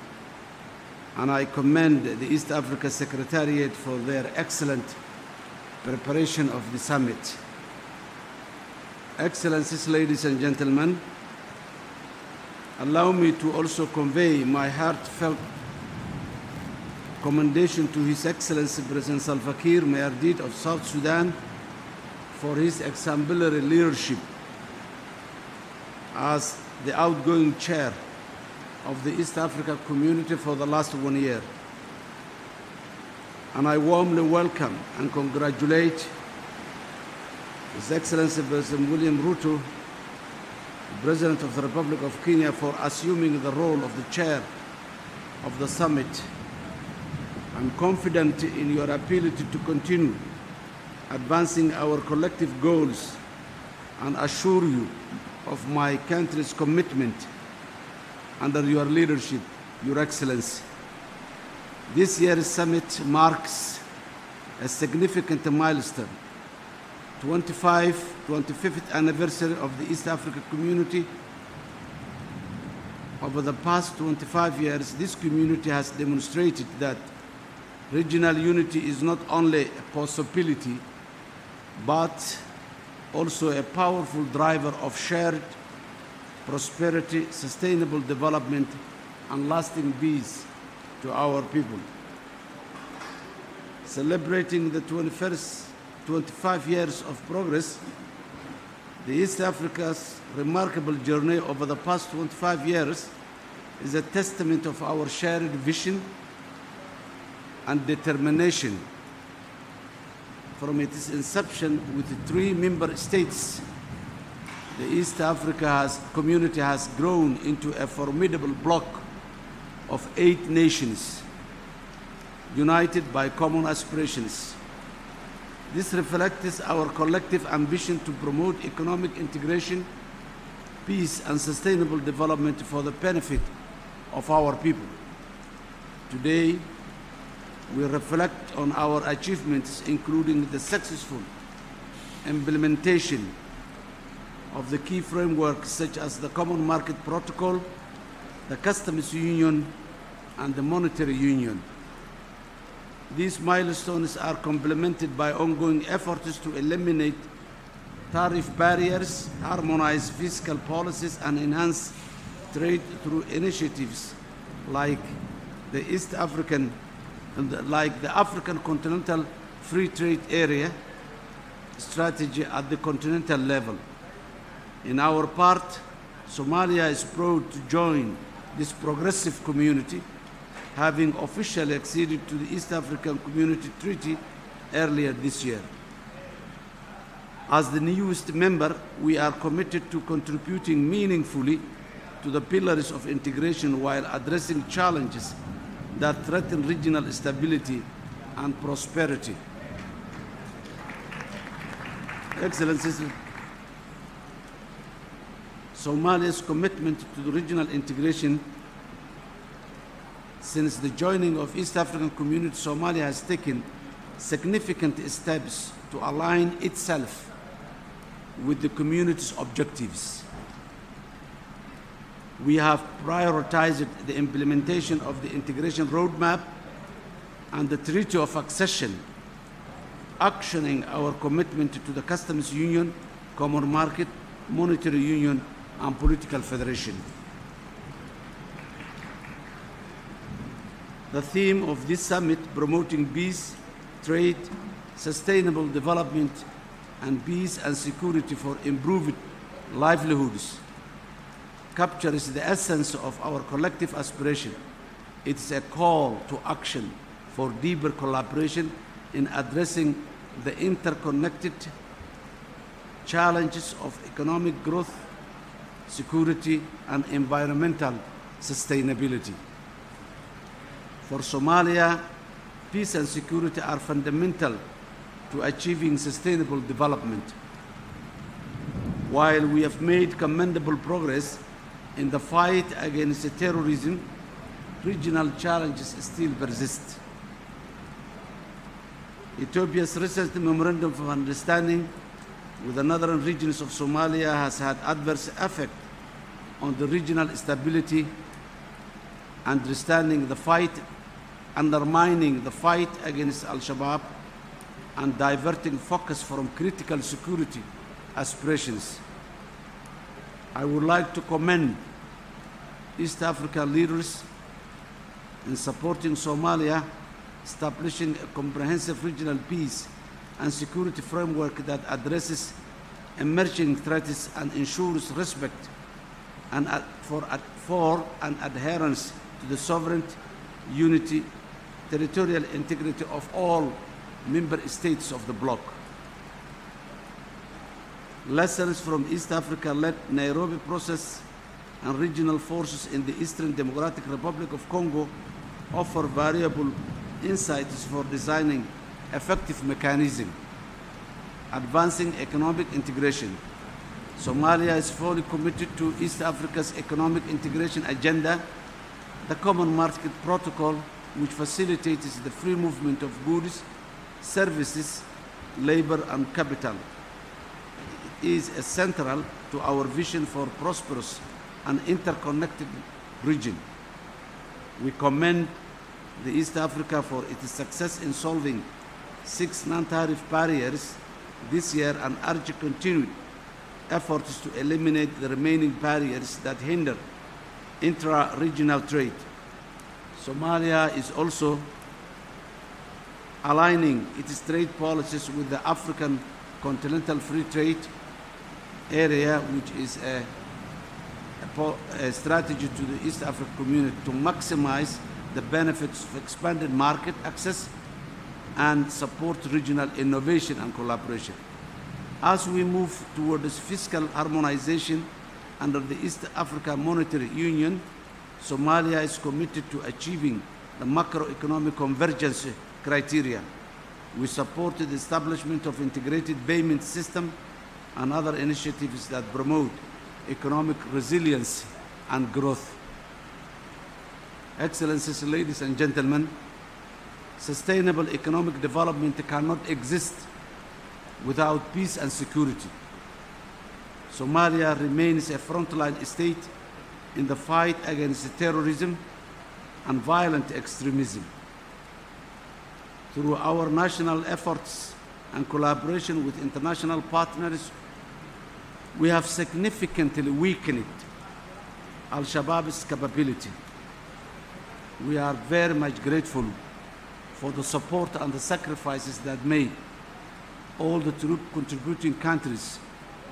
And I commend the East Africa Secretariat for their excellent preparation of the summit. Excellencies, ladies and gentlemen, allow me to also convey my heartfelt commendation to His Excellency President Salva Kiir Mayardit of South Sudan for his exemplary leadership as the outgoing chair of the East Africa Community for the last 1 year. And I warmly welcome and congratulate His Excellency President William Ruto, President of the Republic of Kenya, for assuming the role of the chair of the summit. I'm confident in your ability to continue advancing our collective goals and assure you of my country's commitment under your leadership, Your Excellency. This year's summit marks a significant milestone, 25th anniversary of the East Africa Community. Over the past 25 years, this community has demonstrated that regional unity is not only a possibility, but also a powerful driver of shared prosperity, sustainable development, and lasting peace to our people. Celebrating the 25 years of progress, the East Africa's remarkable journey over the past 25 years is a testament of our shared vision and determination. From its inception with 3 member states, the East Africa community has grown into a formidable bloc of 8 nations, united by common aspirations. This reflects our collective ambition to promote economic integration, peace, and sustainable development for the benefit of our people. Today, we reflect on our achievements, including the successful implementation of the key frameworks such as the Common Market Protocol, the Customs Union, and the Monetary Union. These milestones are complemented by ongoing efforts to eliminate tariff barriers, harmonize fiscal policies, and enhance trade through initiatives like the African Continental Free Trade Area strategy at the continental level. In our part, Somalia is proud to join this progressive community, having officially acceded to the East African Community Treaty earlier this year. As the newest member, we are committed to contributing meaningfully to the pillars of integration while addressing challenges that threaten regional stability and prosperity. Excellencies, Somalia's commitment to the regional integration since the joining of East African Community, Somalia has taken significant steps to align itself with the community's objectives. We have prioritized the implementation of the integration roadmap and the Treaty of Accession, actioning our commitment to the Customs Union, Common Market, Monetary Union, and Political Federation. The theme of this summit, promoting peace, trade, sustainable development, and peace and security for improved livelihoods, captures the essence of our collective aspiration. It's a call to action for deeper collaboration in addressing the interconnected challenges of economic growth, security, and environmental sustainability. For Somalia, peace and security are fundamental to achieving sustainable development. While we have made commendable progress in the fight against terrorism, regional challenges still persist. Ethiopia's recent memorandum of understanding with the northern regions of Somalia has had adverse effect on the regional stability, undermining the fight against Al-Shabaab, and diverting focus from critical security aspirations. I would like to commend East African leaders in supporting Somalia, establishing a comprehensive regional peace and security framework that addresses emerging threats and ensures respect and for and adherence to the sovereignty, unity, territorial integrity of all member states of the bloc. Lessons from East Africa-led Nairobi process and regional forces in the Eastern Democratic Republic of Congo offer valuable insights for designing effective mechanism, advancing economic integration. Somalia is fully committed to East Africa's economic integration agenda, the Common Market Protocol, which facilitates the free movement of goods, services, labor, and capital. It is central to our vision for prosperous and interconnected region. We commend the East Africa for its success in solving 6 non-tariff barriers this year and urge continued efforts to eliminate the remaining barriers that hinder intra-regional trade. Somalia is also aligning its trade policies with the African Continental Free Trade Area, which is a strategy to the East African community to maximize the benefits of expanded market access and support regional innovation and collaboration. As we move towards fiscal harmonization under the East Africa Monetary Union, Somalia is committed to achieving the macroeconomic convergence criteria. We support the establishment of integrated payment system and other initiatives that promote economic resilience and growth. Excellencies, ladies and gentlemen, sustainable economic development cannot exist without peace and security. Somalia remains a frontline state in the fight against terrorism and violent extremism. Through our national efforts and collaboration with international partners, we have significantly weakened Al-Shabaab's capability. We are very much grateful for the support and the sacrifices that made all the troop contributing countries,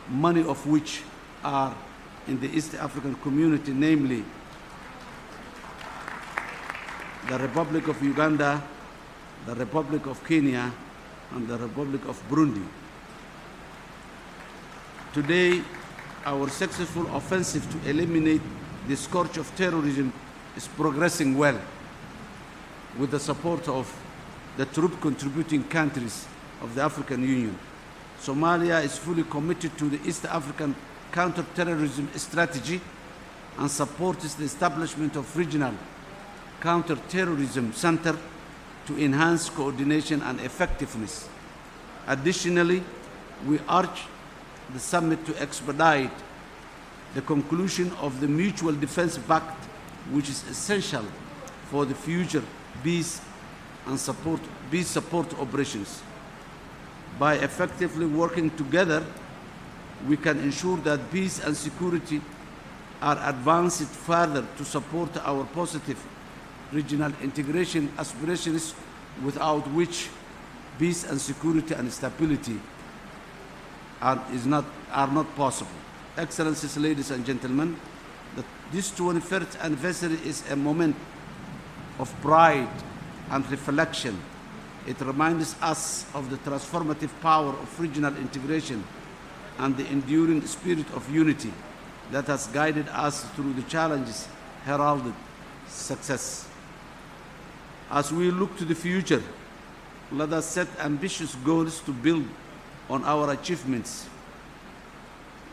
many of which are in the East African community, namely the Republic of Uganda, the Republic of Kenya, and the Republic of Burundi. Today, our successful offensive to eliminate the scourge of terrorism is progressing well with the support of the troop contributing countries of the African Union. Somalia is fully committed to the East African counter-terrorism strategy and supports the establishment of regional counter-terrorism center to enhance coordination and effectiveness. Additionally, we urge the summit to expedite the conclusion of the Mutual Defense Pact, which is essential for the future peace support operations. By effectively working together, we can ensure that peace and security are advanced further to support our positive regional integration aspirations, without which peace and security and stability are not possible. Excellencies, ladies and gentlemen, this 21st anniversary is a moment of pride and reflection. It reminds us of the transformative power of regional integration and the enduring spirit of unity that has guided us through the challenges heralded success. As we look to the future, let us set ambitious goals to build on our achievements,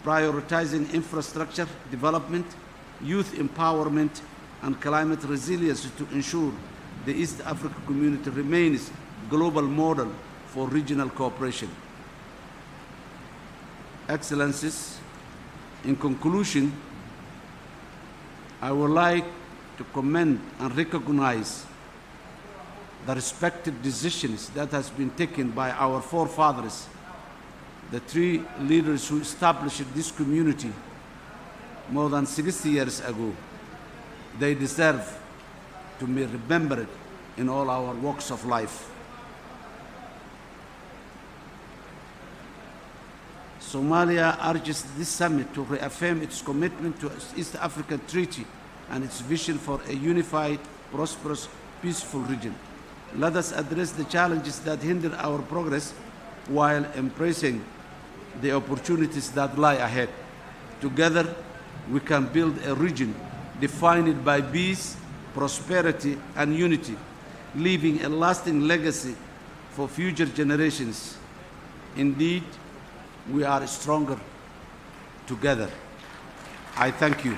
prioritizing infrastructure development, youth empowerment, and climate resilience to ensure the East African community remains global model for regional cooperation. Excellencies, in conclusion, I would like to commend and recognize the respective decisions that has been taken by our forefathers, the 3 leaders who established this community more than 60 years ago. They deserve to be remembered in all our walks of life. Somalia urges this summit to reaffirm its commitment to the East African Treaty and its vision for a unified, prosperous, peaceful region. Let us address the challenges that hinder our progress while embracing the opportunities that lie ahead. Together, we can build a region defined by peace, prosperity, and unity, leaving a lasting legacy for future generations. Indeed, we are stronger together. I thank you.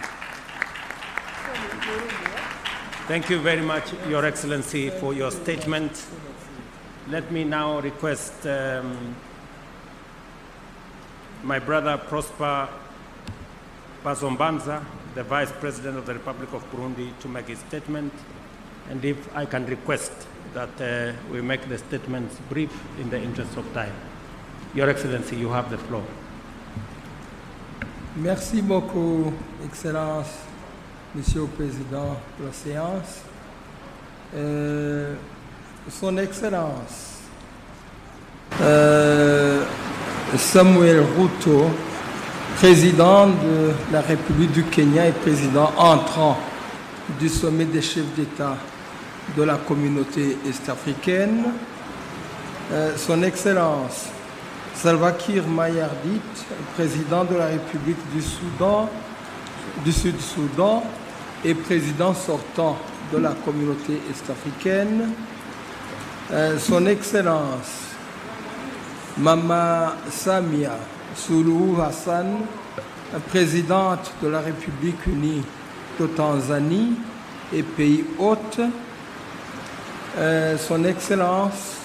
Thank you very much, Your Excellency, for your statement. Let me now request my brother Prosper Bazombanza, the Vice President of the Republic of Burundi, to make his statement. And if I can request that we make the statements brief in the interest of time. Your Excellency, you have the floor. Merci beaucoup, Excellence, Monsieur le Président de la séance. Son Excellence, Samuel Ruto, président de la République du Kenya et président entrant du sommet des chefs d'État de la communauté est-africaine. Son Excellence, Salva Kiir Mayardit, président de la République du Sud-Soudan et président sortant de la communauté est-africaine. Son Excellence, Mama Samia Suluhu Hassan, présidente de la République unie de Tanzanie et pays hôte. Son Excellence,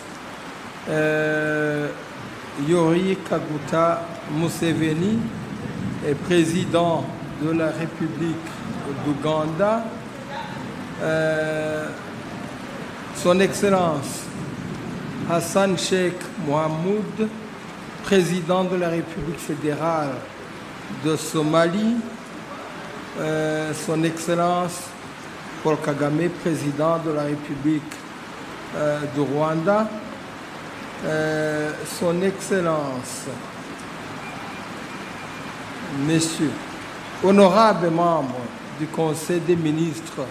Yoweri Kaguta Museveni, président de la République d'Ouganda. Son Excellence, Hassan Sheikh Mohamoud, président de la République fédérale de Somalie. Son Excellence, Paul Kagame, président de la République du Rwanda. Son Excellence, Messieurs, honorables membres du Conseil des ministres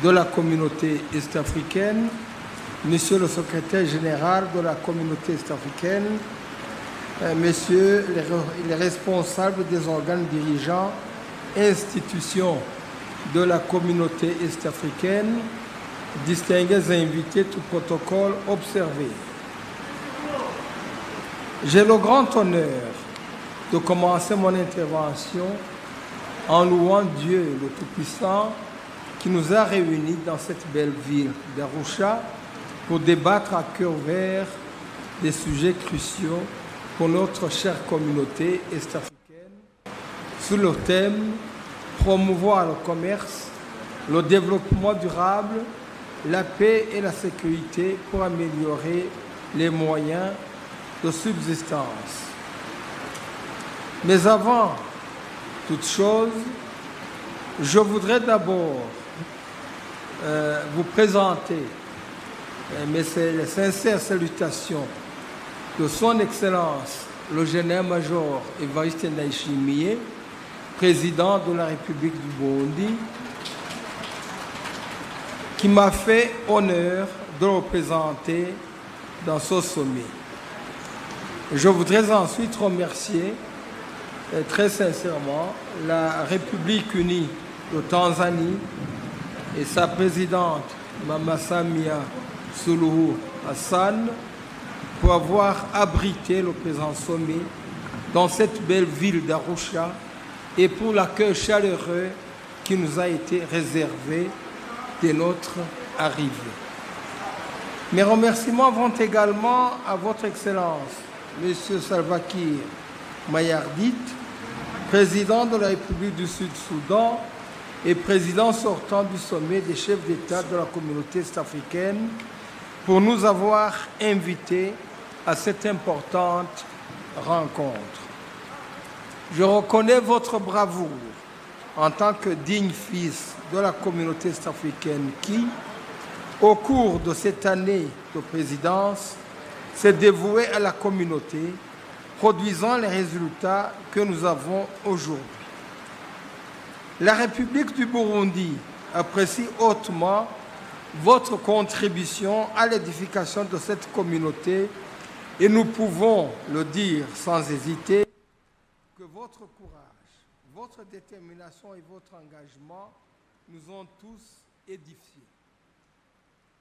de la communauté est-africaine, Monsieur le secrétaire général de la communauté est-africaine, Messieurs les responsables des organes dirigeants et institutions de la communauté est-africaine, distingués invités, tout protocole observé. J'ai le grand honneur de commencer mon intervention en louant Dieu le Tout-Puissant qui nous a réunis dans cette belle ville d'Arusha pour débattre à cœur ouvert des sujets cruciaux pour notre chère communauté est-africaine sous le thème « Promouvoir le commerce, le développement durable, la paix et la sécurité pour améliorer les moyens de subsistance ». Mais avant toute chose, je voudrais d'abord vous présenter mes sincères salutations de son Excellence le général-major Evariste Ndayishimiye, président de la République du Burundi, qui m'a fait honneur de le représenter dans ce sommet. Je voudrais ensuite remercier très sincèrement la République unie de Tanzanie et sa présidente Mama Samia Suluhu Hassan pour avoir abrité le présent sommet dans cette belle ville d'Arusha et pour l'accueil chaleureux qui nous a été réservé de notre arrivée. Mes remerciements vont également à votre Excellence, Monsieur Salva Kiir Mayardit, président de la République du Sud-Soudan et président sortant du sommet des chefs d'État de la communauté est-africaine, pour nous avoir invités à cette importante rencontre. Je reconnais votre bravoure en tant que digne fils de la communauté est-africaine qui, au cours de cette année de présidence, s'est dévoué à la communauté produisant les résultats que nous avons aujourd'hui. La République du Burundi apprécie hautement votre contribution à l'édification de cette communauté et nous pouvons le dire sans hésiter que votre courage, votre détermination et votre engagement nous ont tous édifiés.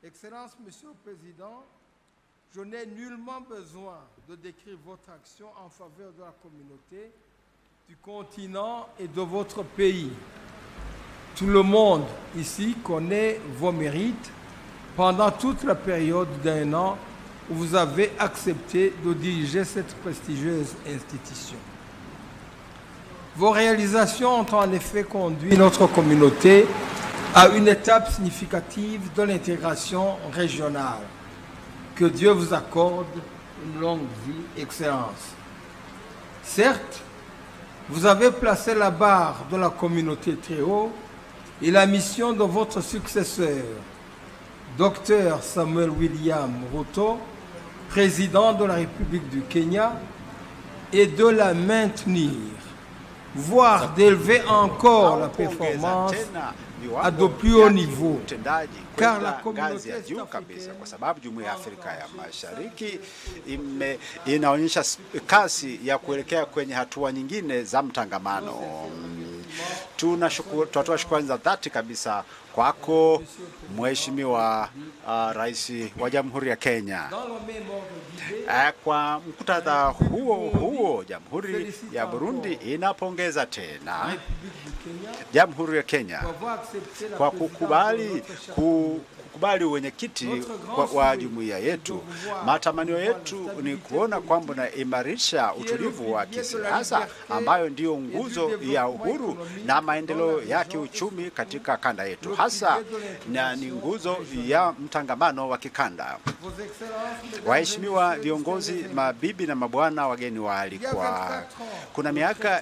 Excellence, Monsieur le Président, je n'ai nullement besoin de décrire votre action en faveur de la communauté, du continent et de votre pays. Tout le monde ici connaît vos mérites pendant toute la période d'1 an où vous avez accepté de diriger cette prestigieuse institution. Vos réalisations ont en effet conduit notre communauté à une étape significative de l'intégration régionale. Que Dieu vous accorde une longue vie, Excellence. Certes, vous avez placé la barre de la communauté très haut et la mission de votre successeur, Dr Samuel William Ruto, président de la République du Kenya, est de la maintenir, voire d'élever encore la performance à de plus haut niveau, car la communauté kabisa, kwa sababu Jumuiya ya Afrika ya Mashariki inaonyesha kasi ya kuelekea kwenye hatua nyingine za mtangamano. Tunatoa shukrani za dhati kabisa kwako Mheshimiwa Rais wa Jamhuri ya Kenya. Kwa muktadha huo Jamhuri ya Burundi inapongeza tena Jamhuri ya Kenya kwa kukubali wenyekiti wa jumuiya yetu. Matamanio yetu ni kuona kwamba unaimarisha utulivu wa kisiasa ambayo ndio nguzo ya uhuru na maendeleo ya kiuchumi katika kanda yetu, hasa na ni nguzo ya mtangamano wa kikanda. Waheshimiwa viongozi, mabibi na mabwana, wageni waalikwa, kuna miaka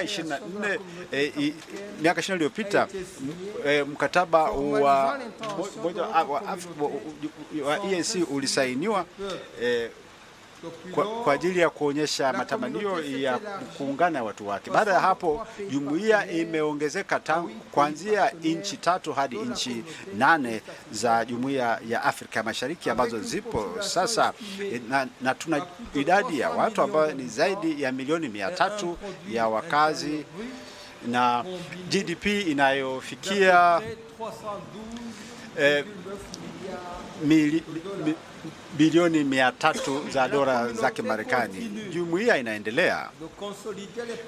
20 iliyopita mkataba wa EAC ulisainiwa kwa ajili ya kuonyesha matamanio ya kuungana watu wake. Baada ya hapo jumuiya imeongezeka kuanzia nchi 3 hadi nchi 8 za Jumuiya ya Afrika Mashariki ambazo zipo sasa, na tuna idadi ya watu ambao ni zaidi ya milioni 300 ya wakazi na GDP inayofikia bilioni 300 za dola za Kimarekani. Jumuiya inaendelea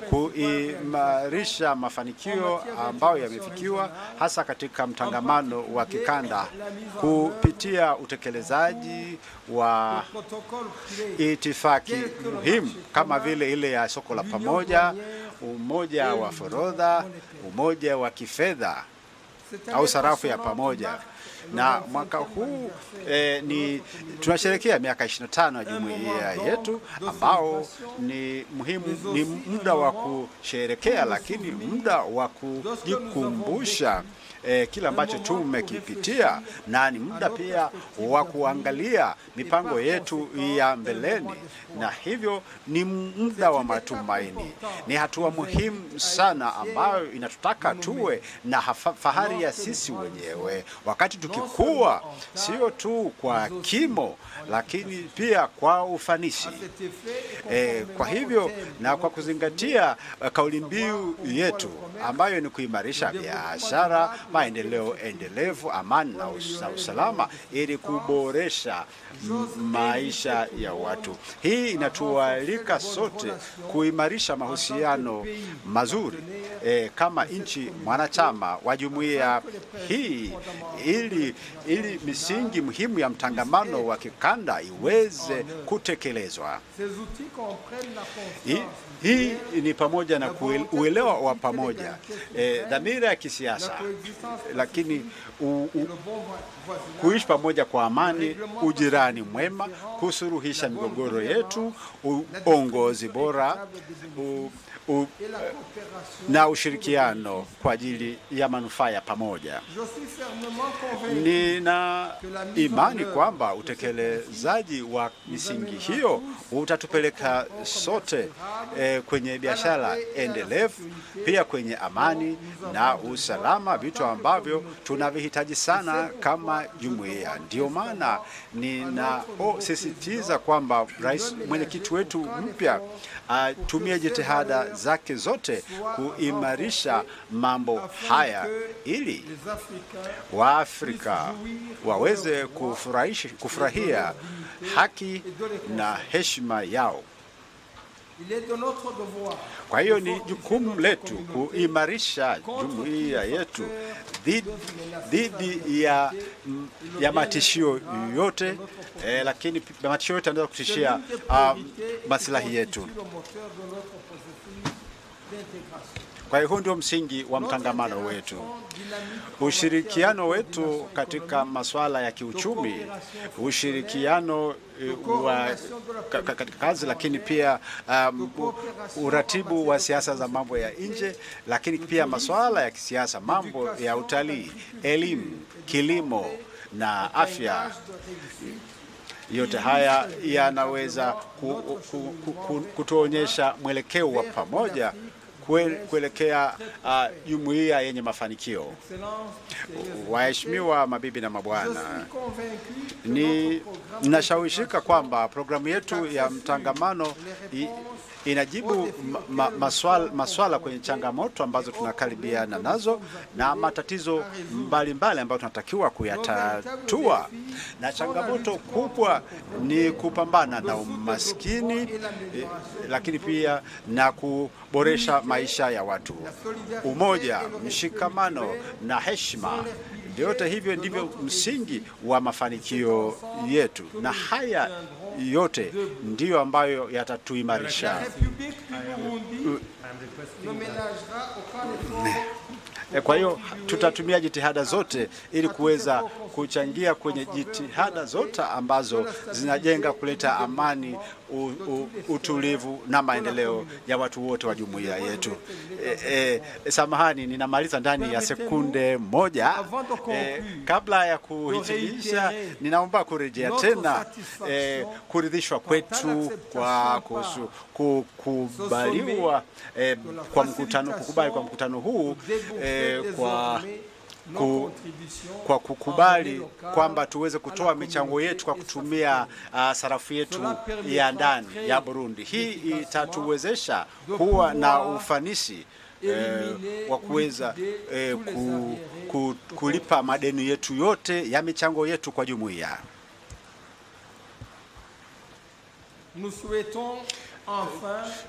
kuimarisha mafanikio ambayo yamefikiwa hasa katika mtangamano wa kikanda kupitia utekelezaji wa itifaki muhimu kama vile ile ya soko la pamoja, umoja wa forodha, umoja wa kifedha au sarafu ya pamoja. Na mwaka huu tunasherehekea miaka 25 ya jumuiya yetu, ambao ni muhimu, ni muda wa kusherehekea lakini muda wa kujikumbusha kila ambacho tumekipitia, na ni muda pia wa kuangalia mipango yetu ya mbeleni, na hivyo ni muda wa matumaini. Ni hatua muhimu sana ambayo inatutaka tuwe na fahari ya sisi wenyewe wakati tukikua, sio tu kwa kimo lakini pia kwa ufanisi. Kwa hivyo na kwa kuzingatia kauli mbiu yetu ambayo ni kuimarisha biashara, maendeleo endelevu, amani na usalama ili kuboresha maisha ya watu. Hii inatualika sote kuimarisha mahusiano mazuri kama nchi mwanachama wa jumuiya hii ili misingi muhimu ya mtangamano wa kikanda iweze kutekelezwa. Hii ni pamoja na uelewa wa pamoja, dhamira ya kisiasa, lakini kuishi pamoja kwa amani, ujirani mwema, kusuluhisha migogoro yetu, uongozi bora na ushirikiano kwa ajili ya manufaa ya pamoja. Nina imani kwamba utekelezaji wa misingi hiyo utatupeleka sote kwenye biashara endelevu, pia kwenye amani na usalama, vitu ambavyo tunavihitaji sana kama jumuiya. Ndio maana ninasisitiza kwamba Rais, mwenyekiti wetu mpya, atumie jitihada zake zote kuimarisha mambo haya ili Waafrika waweze kufurahia haki na heshima yao. Kwa hiyo ni jukumu letu kuimarisha jumuiya yetu dhidi ya matishio yote, lakini matishio yote yanaweza kutishia maslahi yetu. Kwa hiyo ndio msingi wa mtangamano wetu. Ushirikiano wetu katika masuala ya kiuchumi, ushirikiano katika kazi, lakini pia uratibu wa siasa za mambo ya nje, lakini pia masuala ya kisiasa, mambo ya utalii, elimu, kilimo na afya. Yote haya yanaweza kutuonyesha mwelekeo wa pamoja kuelekea jumuiya yenye mafanikio. Waheshimiwa mabibi na mabwana, ninashawishika kwamba programu yetu ya mtangamano inajibu maswala kwenye changamoto ambazo tunakaribiana nazo na matatizo mbalimbali ambayo tunatakiwa kuyatatua. Na changamoto kubwa ni kupambana na umaskini, lakini pia na kuboresha maisha ya watu. Umoja, mshikamano na heshima, vyote hivyo ndivyo msingi wa mafanikio yetu, na haya yote ndiyo ambayo yatatuimarisha. Kwa hiyo tutatumia jitihada zote ili kuweza kuchangia kwenye jitihada zote ambazo zinajenga kuleta amani, utulivu na maendeleo ya watu wote wa jumuiya yetu. Samahani, ninamaliza ndani ya sekunde moja. Kabla ya kuhitimisha, ninaomba kurejea tena kuridhishwa kwetu kwa kukubaliwa kwa mkutano huu, kwa kukubali kwamba tuweze kutoa michango yetu kwa kutumia sarafu yetu ya ndani ya Burundi. Hii itatuwezesha kuwa na ufanisi wa kuweza kulipa madeni yetu yote ya michango yetu kwa jumuiya.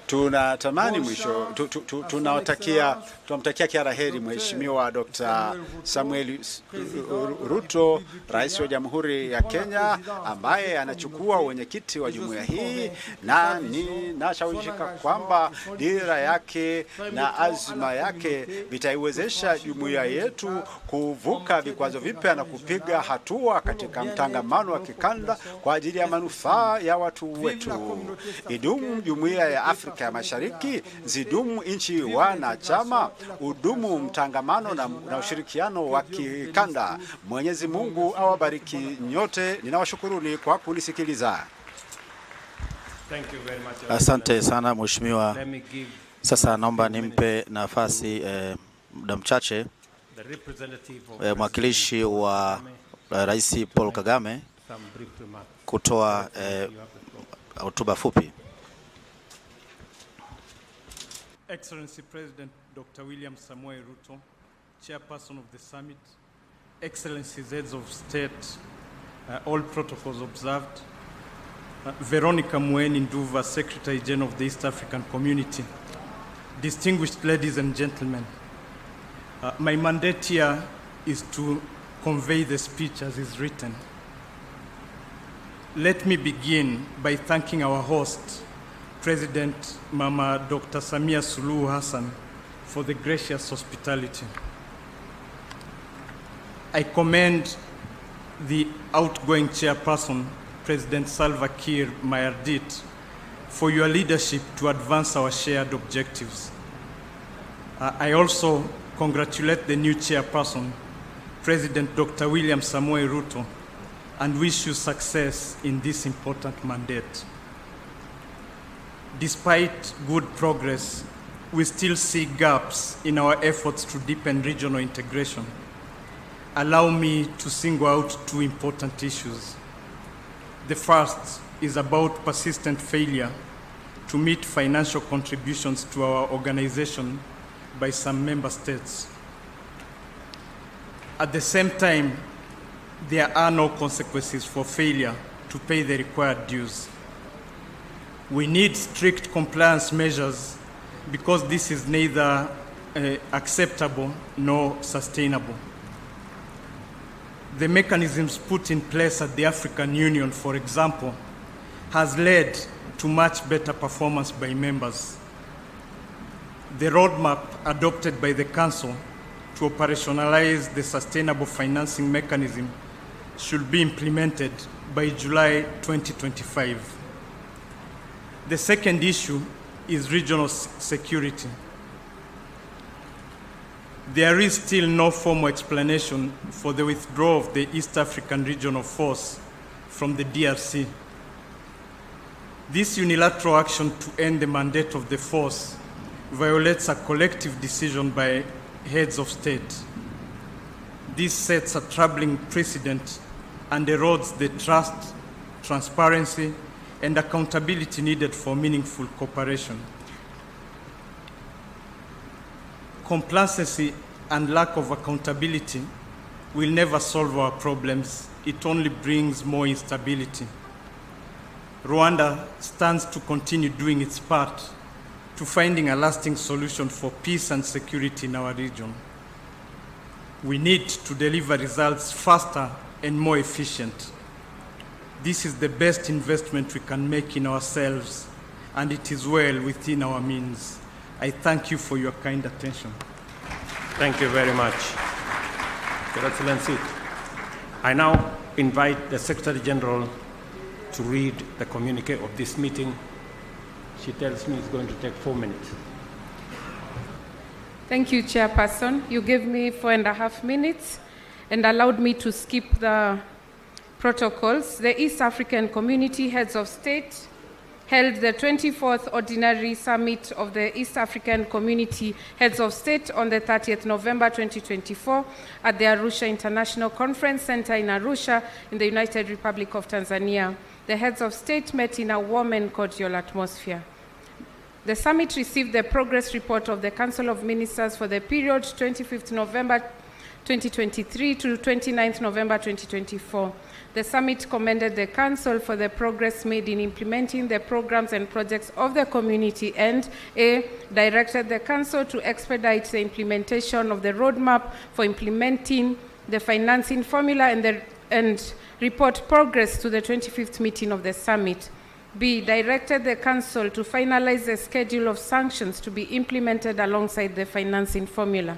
Tunatamani mwisho, tunamtakia kila la heri Mheshimiwa Dr. Samuel Ruto, Rais wa Jamhuri ya Kenya, ambaye anachukua wenyekiti wa jumuiya hii, na ninashawishika kwamba dira yake na azma yake vitaiwezesha jumuiya yetu kuvuka vikwazo vipya na kupiga hatua katika mtangamano wa kikanda kwa ajili ya manufaa ya watu wetu. Idumu Jumuiya ya Afrika ya Mashariki, zidumu nchi wanachama, udumu mtangamano na ushirikiano wa kikanda. Mwenyezi Mungu awabariki nyote. Ninawashukuruni kwa kunisikiliza. Asante sana Mheshimiwa. Sasa naomba nimpe nafasi muda mchache mwakilishi wa Rais Paul Kagame kutoa hotuba fupi. Excellency President Dr. William Samoei Ruto, Chairperson of the Summit, Excellencies Heads of State, all protocols observed, Veronica Mweni Nduva, Secretary General of the East African Community, distinguished ladies and gentlemen, my mandate here is to convey the speech as is written. Let me begin by thanking our host, President Mama Dr. Samia Suluhu Hassan, for the gracious hospitality. I commend the outgoing chairperson, President Salva Kiir Mayardit, for your leadership to advance our shared objectives. I also congratulate the new chairperson President Dr. William Samoei Ruto, and wish you success in this important mandate. Despite good progress, we still see gaps in our efforts to deepen regional integration. Allow me to single out two important issues. The first is about persistent failure to meet financial contributions to our organization by some member states. At the same time, there are no consequences for failure to pay the required dues. We need strict compliance measures because this is neither acceptable nor sustainable. The mechanisms put in place at the African Union, for example, has led to much better performance by members. The roadmap adopted by the Council to operationalize the sustainable financing mechanism should be implemented by July 2025. The second issue is regional security. There is still no formal explanation for the withdrawal of the East African Regional Force from the DRC. This unilateral action to end the mandate of the force violates a collective decision by heads of state. This sets a troubling precedent and erodes the trust, transparency, and accountability needed for meaningful cooperation. Complacency and lack of accountability will never solve our problems. It only brings more instability. Rwanda stands to continue doing its part to finding a lasting solution for peace and security in our region. We need to deliver results faster and more efficient. This is the best investment we can make in ourselves, and it is well within our means. I thank you for your kind attention. Thank you very much, Your Excellency. I now invite the Secretary General to read the communique of this meeting. She tells me it's going to take 4 minutes. Thank you, Chairperson. You gave me 4.5 minutes and allowed me to skip the protocols. The East African Community Heads of State held the 24th Ordinary Summit of the East African Community Heads of State on the 30th November 2024 at the Arusha International Conference Center in Arusha in the United Republic of Tanzania. The heads of state met in a warm and cordial atmosphere. The summit received the progress report of the Council of Ministers for the period 25th November 2023 to 29th November 2024. The summit commended the Council for the progress made in implementing the programs and projects of the community and directed the Council to expedite the implementation of the roadmap for implementing the financing formula and report progress to the 25th meeting of the summit. B, directed the Council to finalize the schedule of sanctions to be implemented alongside the financing formula.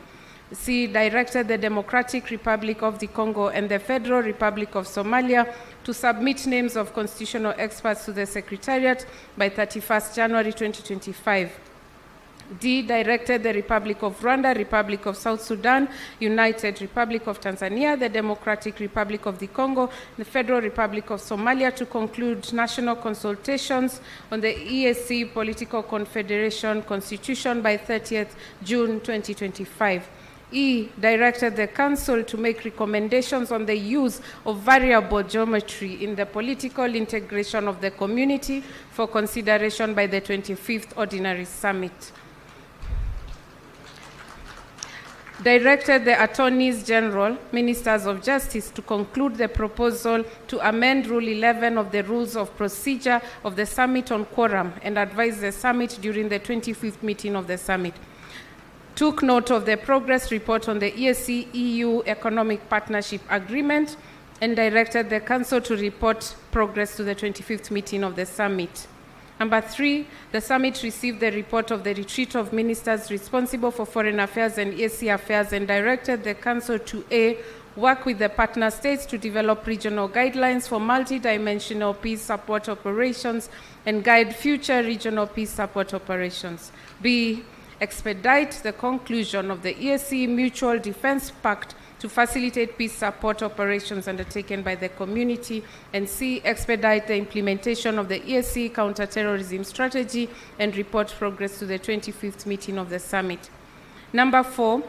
C, directed the Democratic Republic of the Congo and the Federal Republic of Somalia to submit names of constitutional experts to the Secretariat by 31st January 2025. D, directed the Republic of Rwanda, Republic of South Sudan, United Republic of Tanzania, the Democratic Republic of the Congo, the Federal Republic of Somalia to conclude national consultations on the EAC Political Confederation Constitution by 30th June 2025. E, directed the Council to make recommendations on the use of variable geometry in the political integration of the community for consideration by the 25th Ordinary Summit. Directed the Attorneys General, Ministers of Justice to conclude the proposal to amend Rule 11 of the Rules of Procedure of the Summit on Quorum and advise the Summit during the 25th meeting of the Summit. Took note of the progress report on the EAC-EU Economic Partnership Agreement and directed the Council to report progress to the 25th meeting of the Summit. Number 3, the Summit received the report of the Retreat of Ministers responsible for Foreign Affairs and EAC Affairs and directed the Council to A, work with the partner states to develop regional guidelines for multi-dimensional peace support operations and guide future regional peace support operations. B, expedite the conclusion of the EAC Mutual Defense Pact to facilitate peace support operations undertaken by the community, and C, expedite the implementation of the EAC counterterrorism strategy and report progress to the 25th meeting of the summit. Number 4,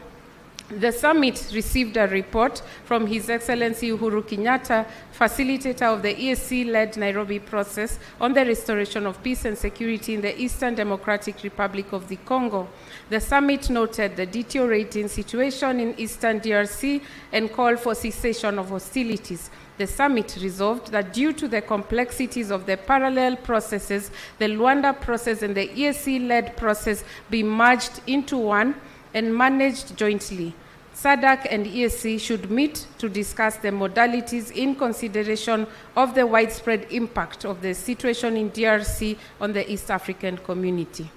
the summit received a report from His Excellency Uhuru Kenyatta, facilitator of the EAC-led Nairobi process on the restoration of peace and security in the Eastern Democratic Republic of the Congo. The summit noted the deteriorating situation in Eastern DRC and called for cessation of hostilities. The summit resolved that due to the complexities of the parallel processes, the Luanda process and the EAC-led process be merged into one and managed jointly. SADC and EAC should meet to discuss the modalities in consideration of the widespread impact of the situation in DRC on the East African community.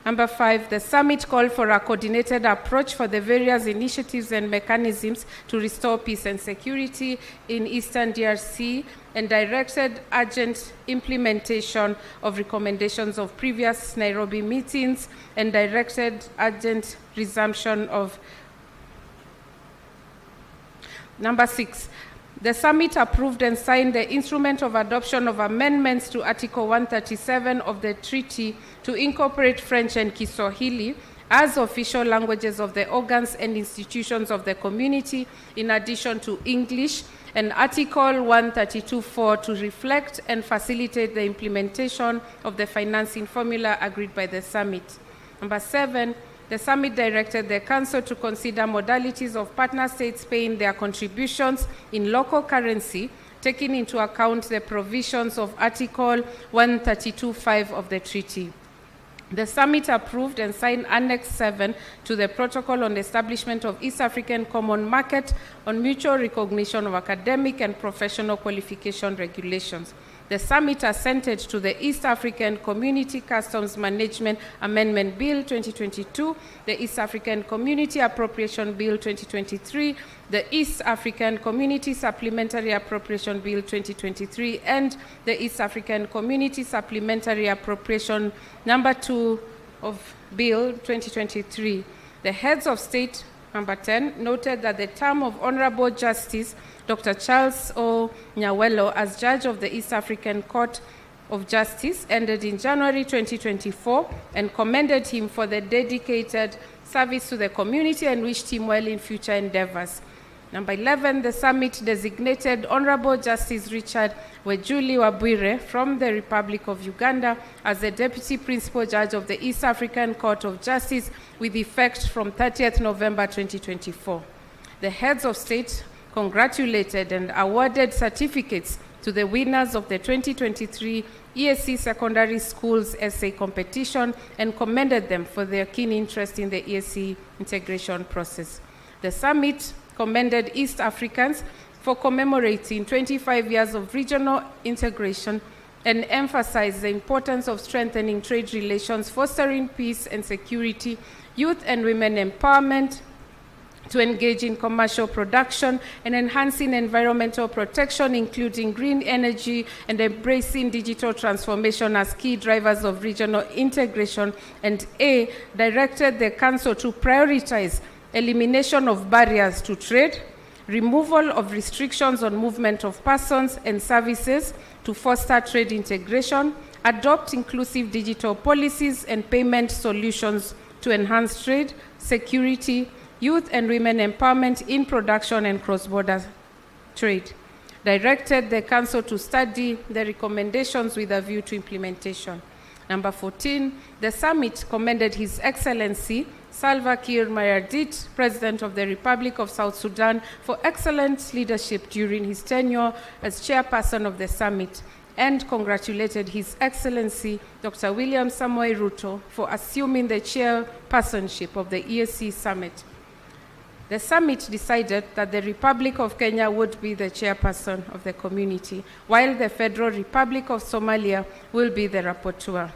Number 5, the summit called for a coordinated approach for the various initiatives and mechanisms to restore peace and security in Eastern DRC and directed urgent implementation of recommendations of previous Nairobi meetings and directed urgent resumption of. Number 6, the summit approved and signed the instrument of adoption of amendments to Article 137 of the treaty to incorporate French and Kiswahili as official languages of the organs and institutions of the community, in addition to English, and Article 132.4 to reflect and facilitate the implementation of the financing formula agreed by the summit. Number 7, the summit directed the Council to consider modalities of partner states paying their contributions in local currency, taking into account the provisions of Article 132.5 of the treaty. The summit approved and signed Annex 7 to the Protocol on the Establishment of East African Common Market on mutual recognition of academic and professional qualification regulations. The summit assented to the East African Community Customs Management Amendment Bill 2022, the East African Community Appropriation Bill 2023, the East African Community Supplementary Appropriation Bill 2023, and the East African Community Supplementary Appropriation Number 2 of Bill 2023. The heads of state, number 10, noted that the term of Honorable Justice Dr. Charles O. Nyawelo as judge of the East African Court of Justice ended in January 2024 and commended him for the dedicated service to the community and wished him well in future endeavors. Number 11, the summit designated Honorable Justice Richard Wejuli Wabwire from the Republic of Uganda as the Deputy Principal Judge of the East African Court of Justice with effect from 30th November 2024. The heads of state congratulated and awarded certificates to the winners of the 2023 EAC Secondary Schools Essay Competition and commended them for their keen interest in the EAC integration process. The summit commended East Africans for commemorating 25 years of regional integration and emphasized the importance of strengthening trade relations, fostering peace and security, youth and women empowerment, to engage in commercial production and enhancing environmental protection, including green energy, and embracing digital transformation as key drivers of regional integration. And A, directed the Council to prioritize elimination of barriers to trade, removal of restrictions on movement of persons and services to foster trade integration, adopt inclusive digital policies and payment solutions to enhance trade, security, youth and women empowerment in production and cross-border trade. Directed the Council to study the recommendations with a view to implementation. Number 14, the summit commended His Excellency Salva Kiir Mayardit, President of the Republic of South Sudan, for excellent leadership during his tenure as chairperson of the summit, and congratulated His Excellency Dr. William Samoei Ruto for assuming the chairpersonship of the EAC summit. The summit decided that the Republic of Kenya would be the chairperson of the community, while the Federal Republic of Somalia will be the rapporteur.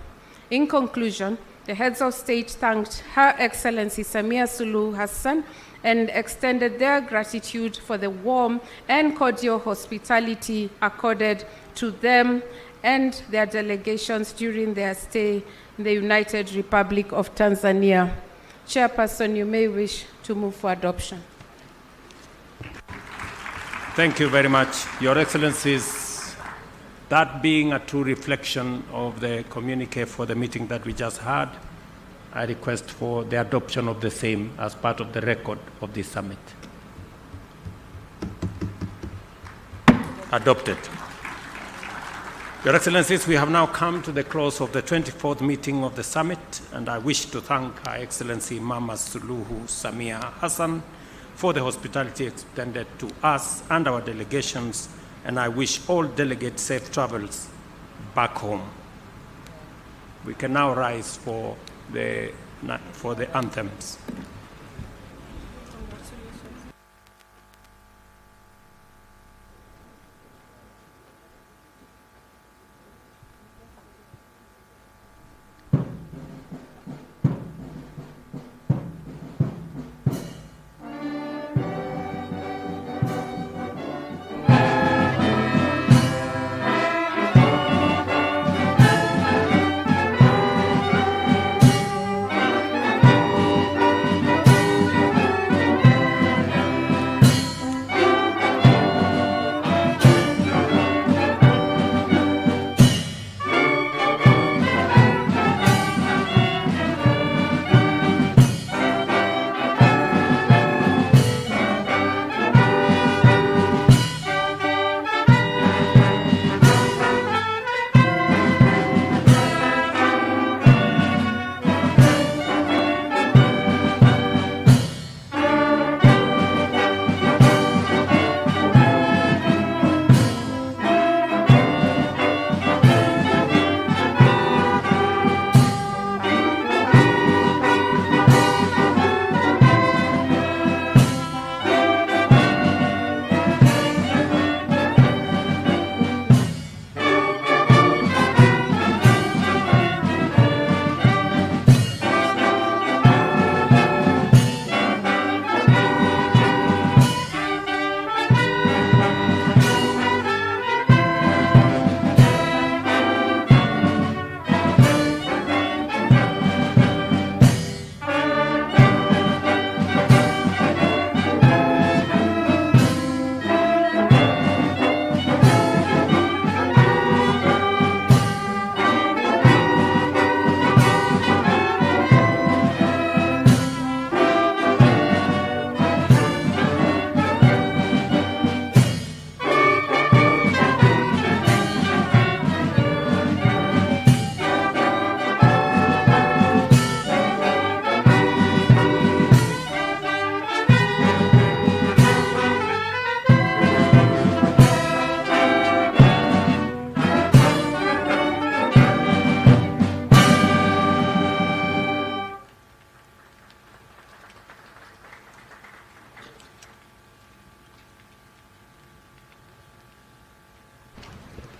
In conclusion, the heads of state thanked Her Excellency Samia Suluhu Hassan and extended their gratitude for the warm and cordial hospitality accorded to them and their delegations during their stay in the United Republic of Tanzania. Chairperson, you may wish to move for adoption. Thank you very much, Your Excellencies. That being a true reflection of the communique for the meeting that we just had, I request for the adoption of the same as part of the record of this summit. Adopted. Your Excellencies, we have now come to the close of the 24th meeting of the summit, and I wish to thank Her Excellency Mama Suluhu Samia Hassan for the hospitality extended to us and our delegations, and I wish all delegates safe travels back home. We can now rise for the anthems.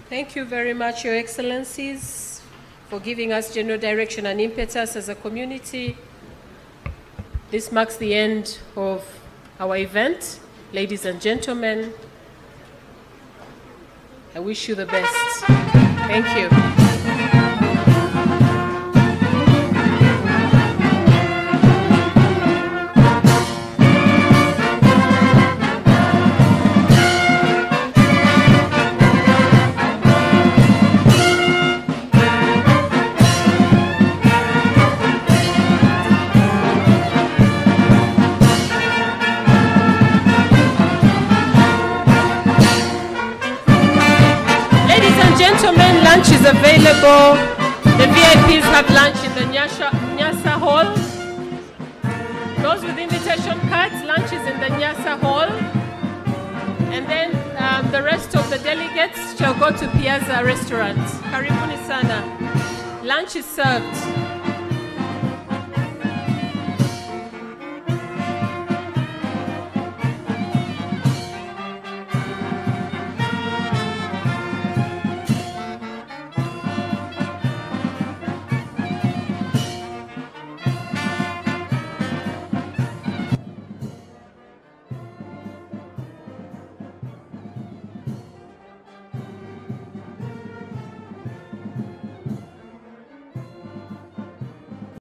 Thank you very much, Your Excellencies, for giving us general direction and impetus as a community. This marks the end of our event. Ladies and gentlemen, I wish you the best. Thank you. Lunch is available. The VIPs have lunch in the Nyasa Hall. Those with invitation cards, lunch is in the Nyasa Hall. And then the rest of the delegates shall go to Piazza Restaurant. Karibuni sana. Lunch is served.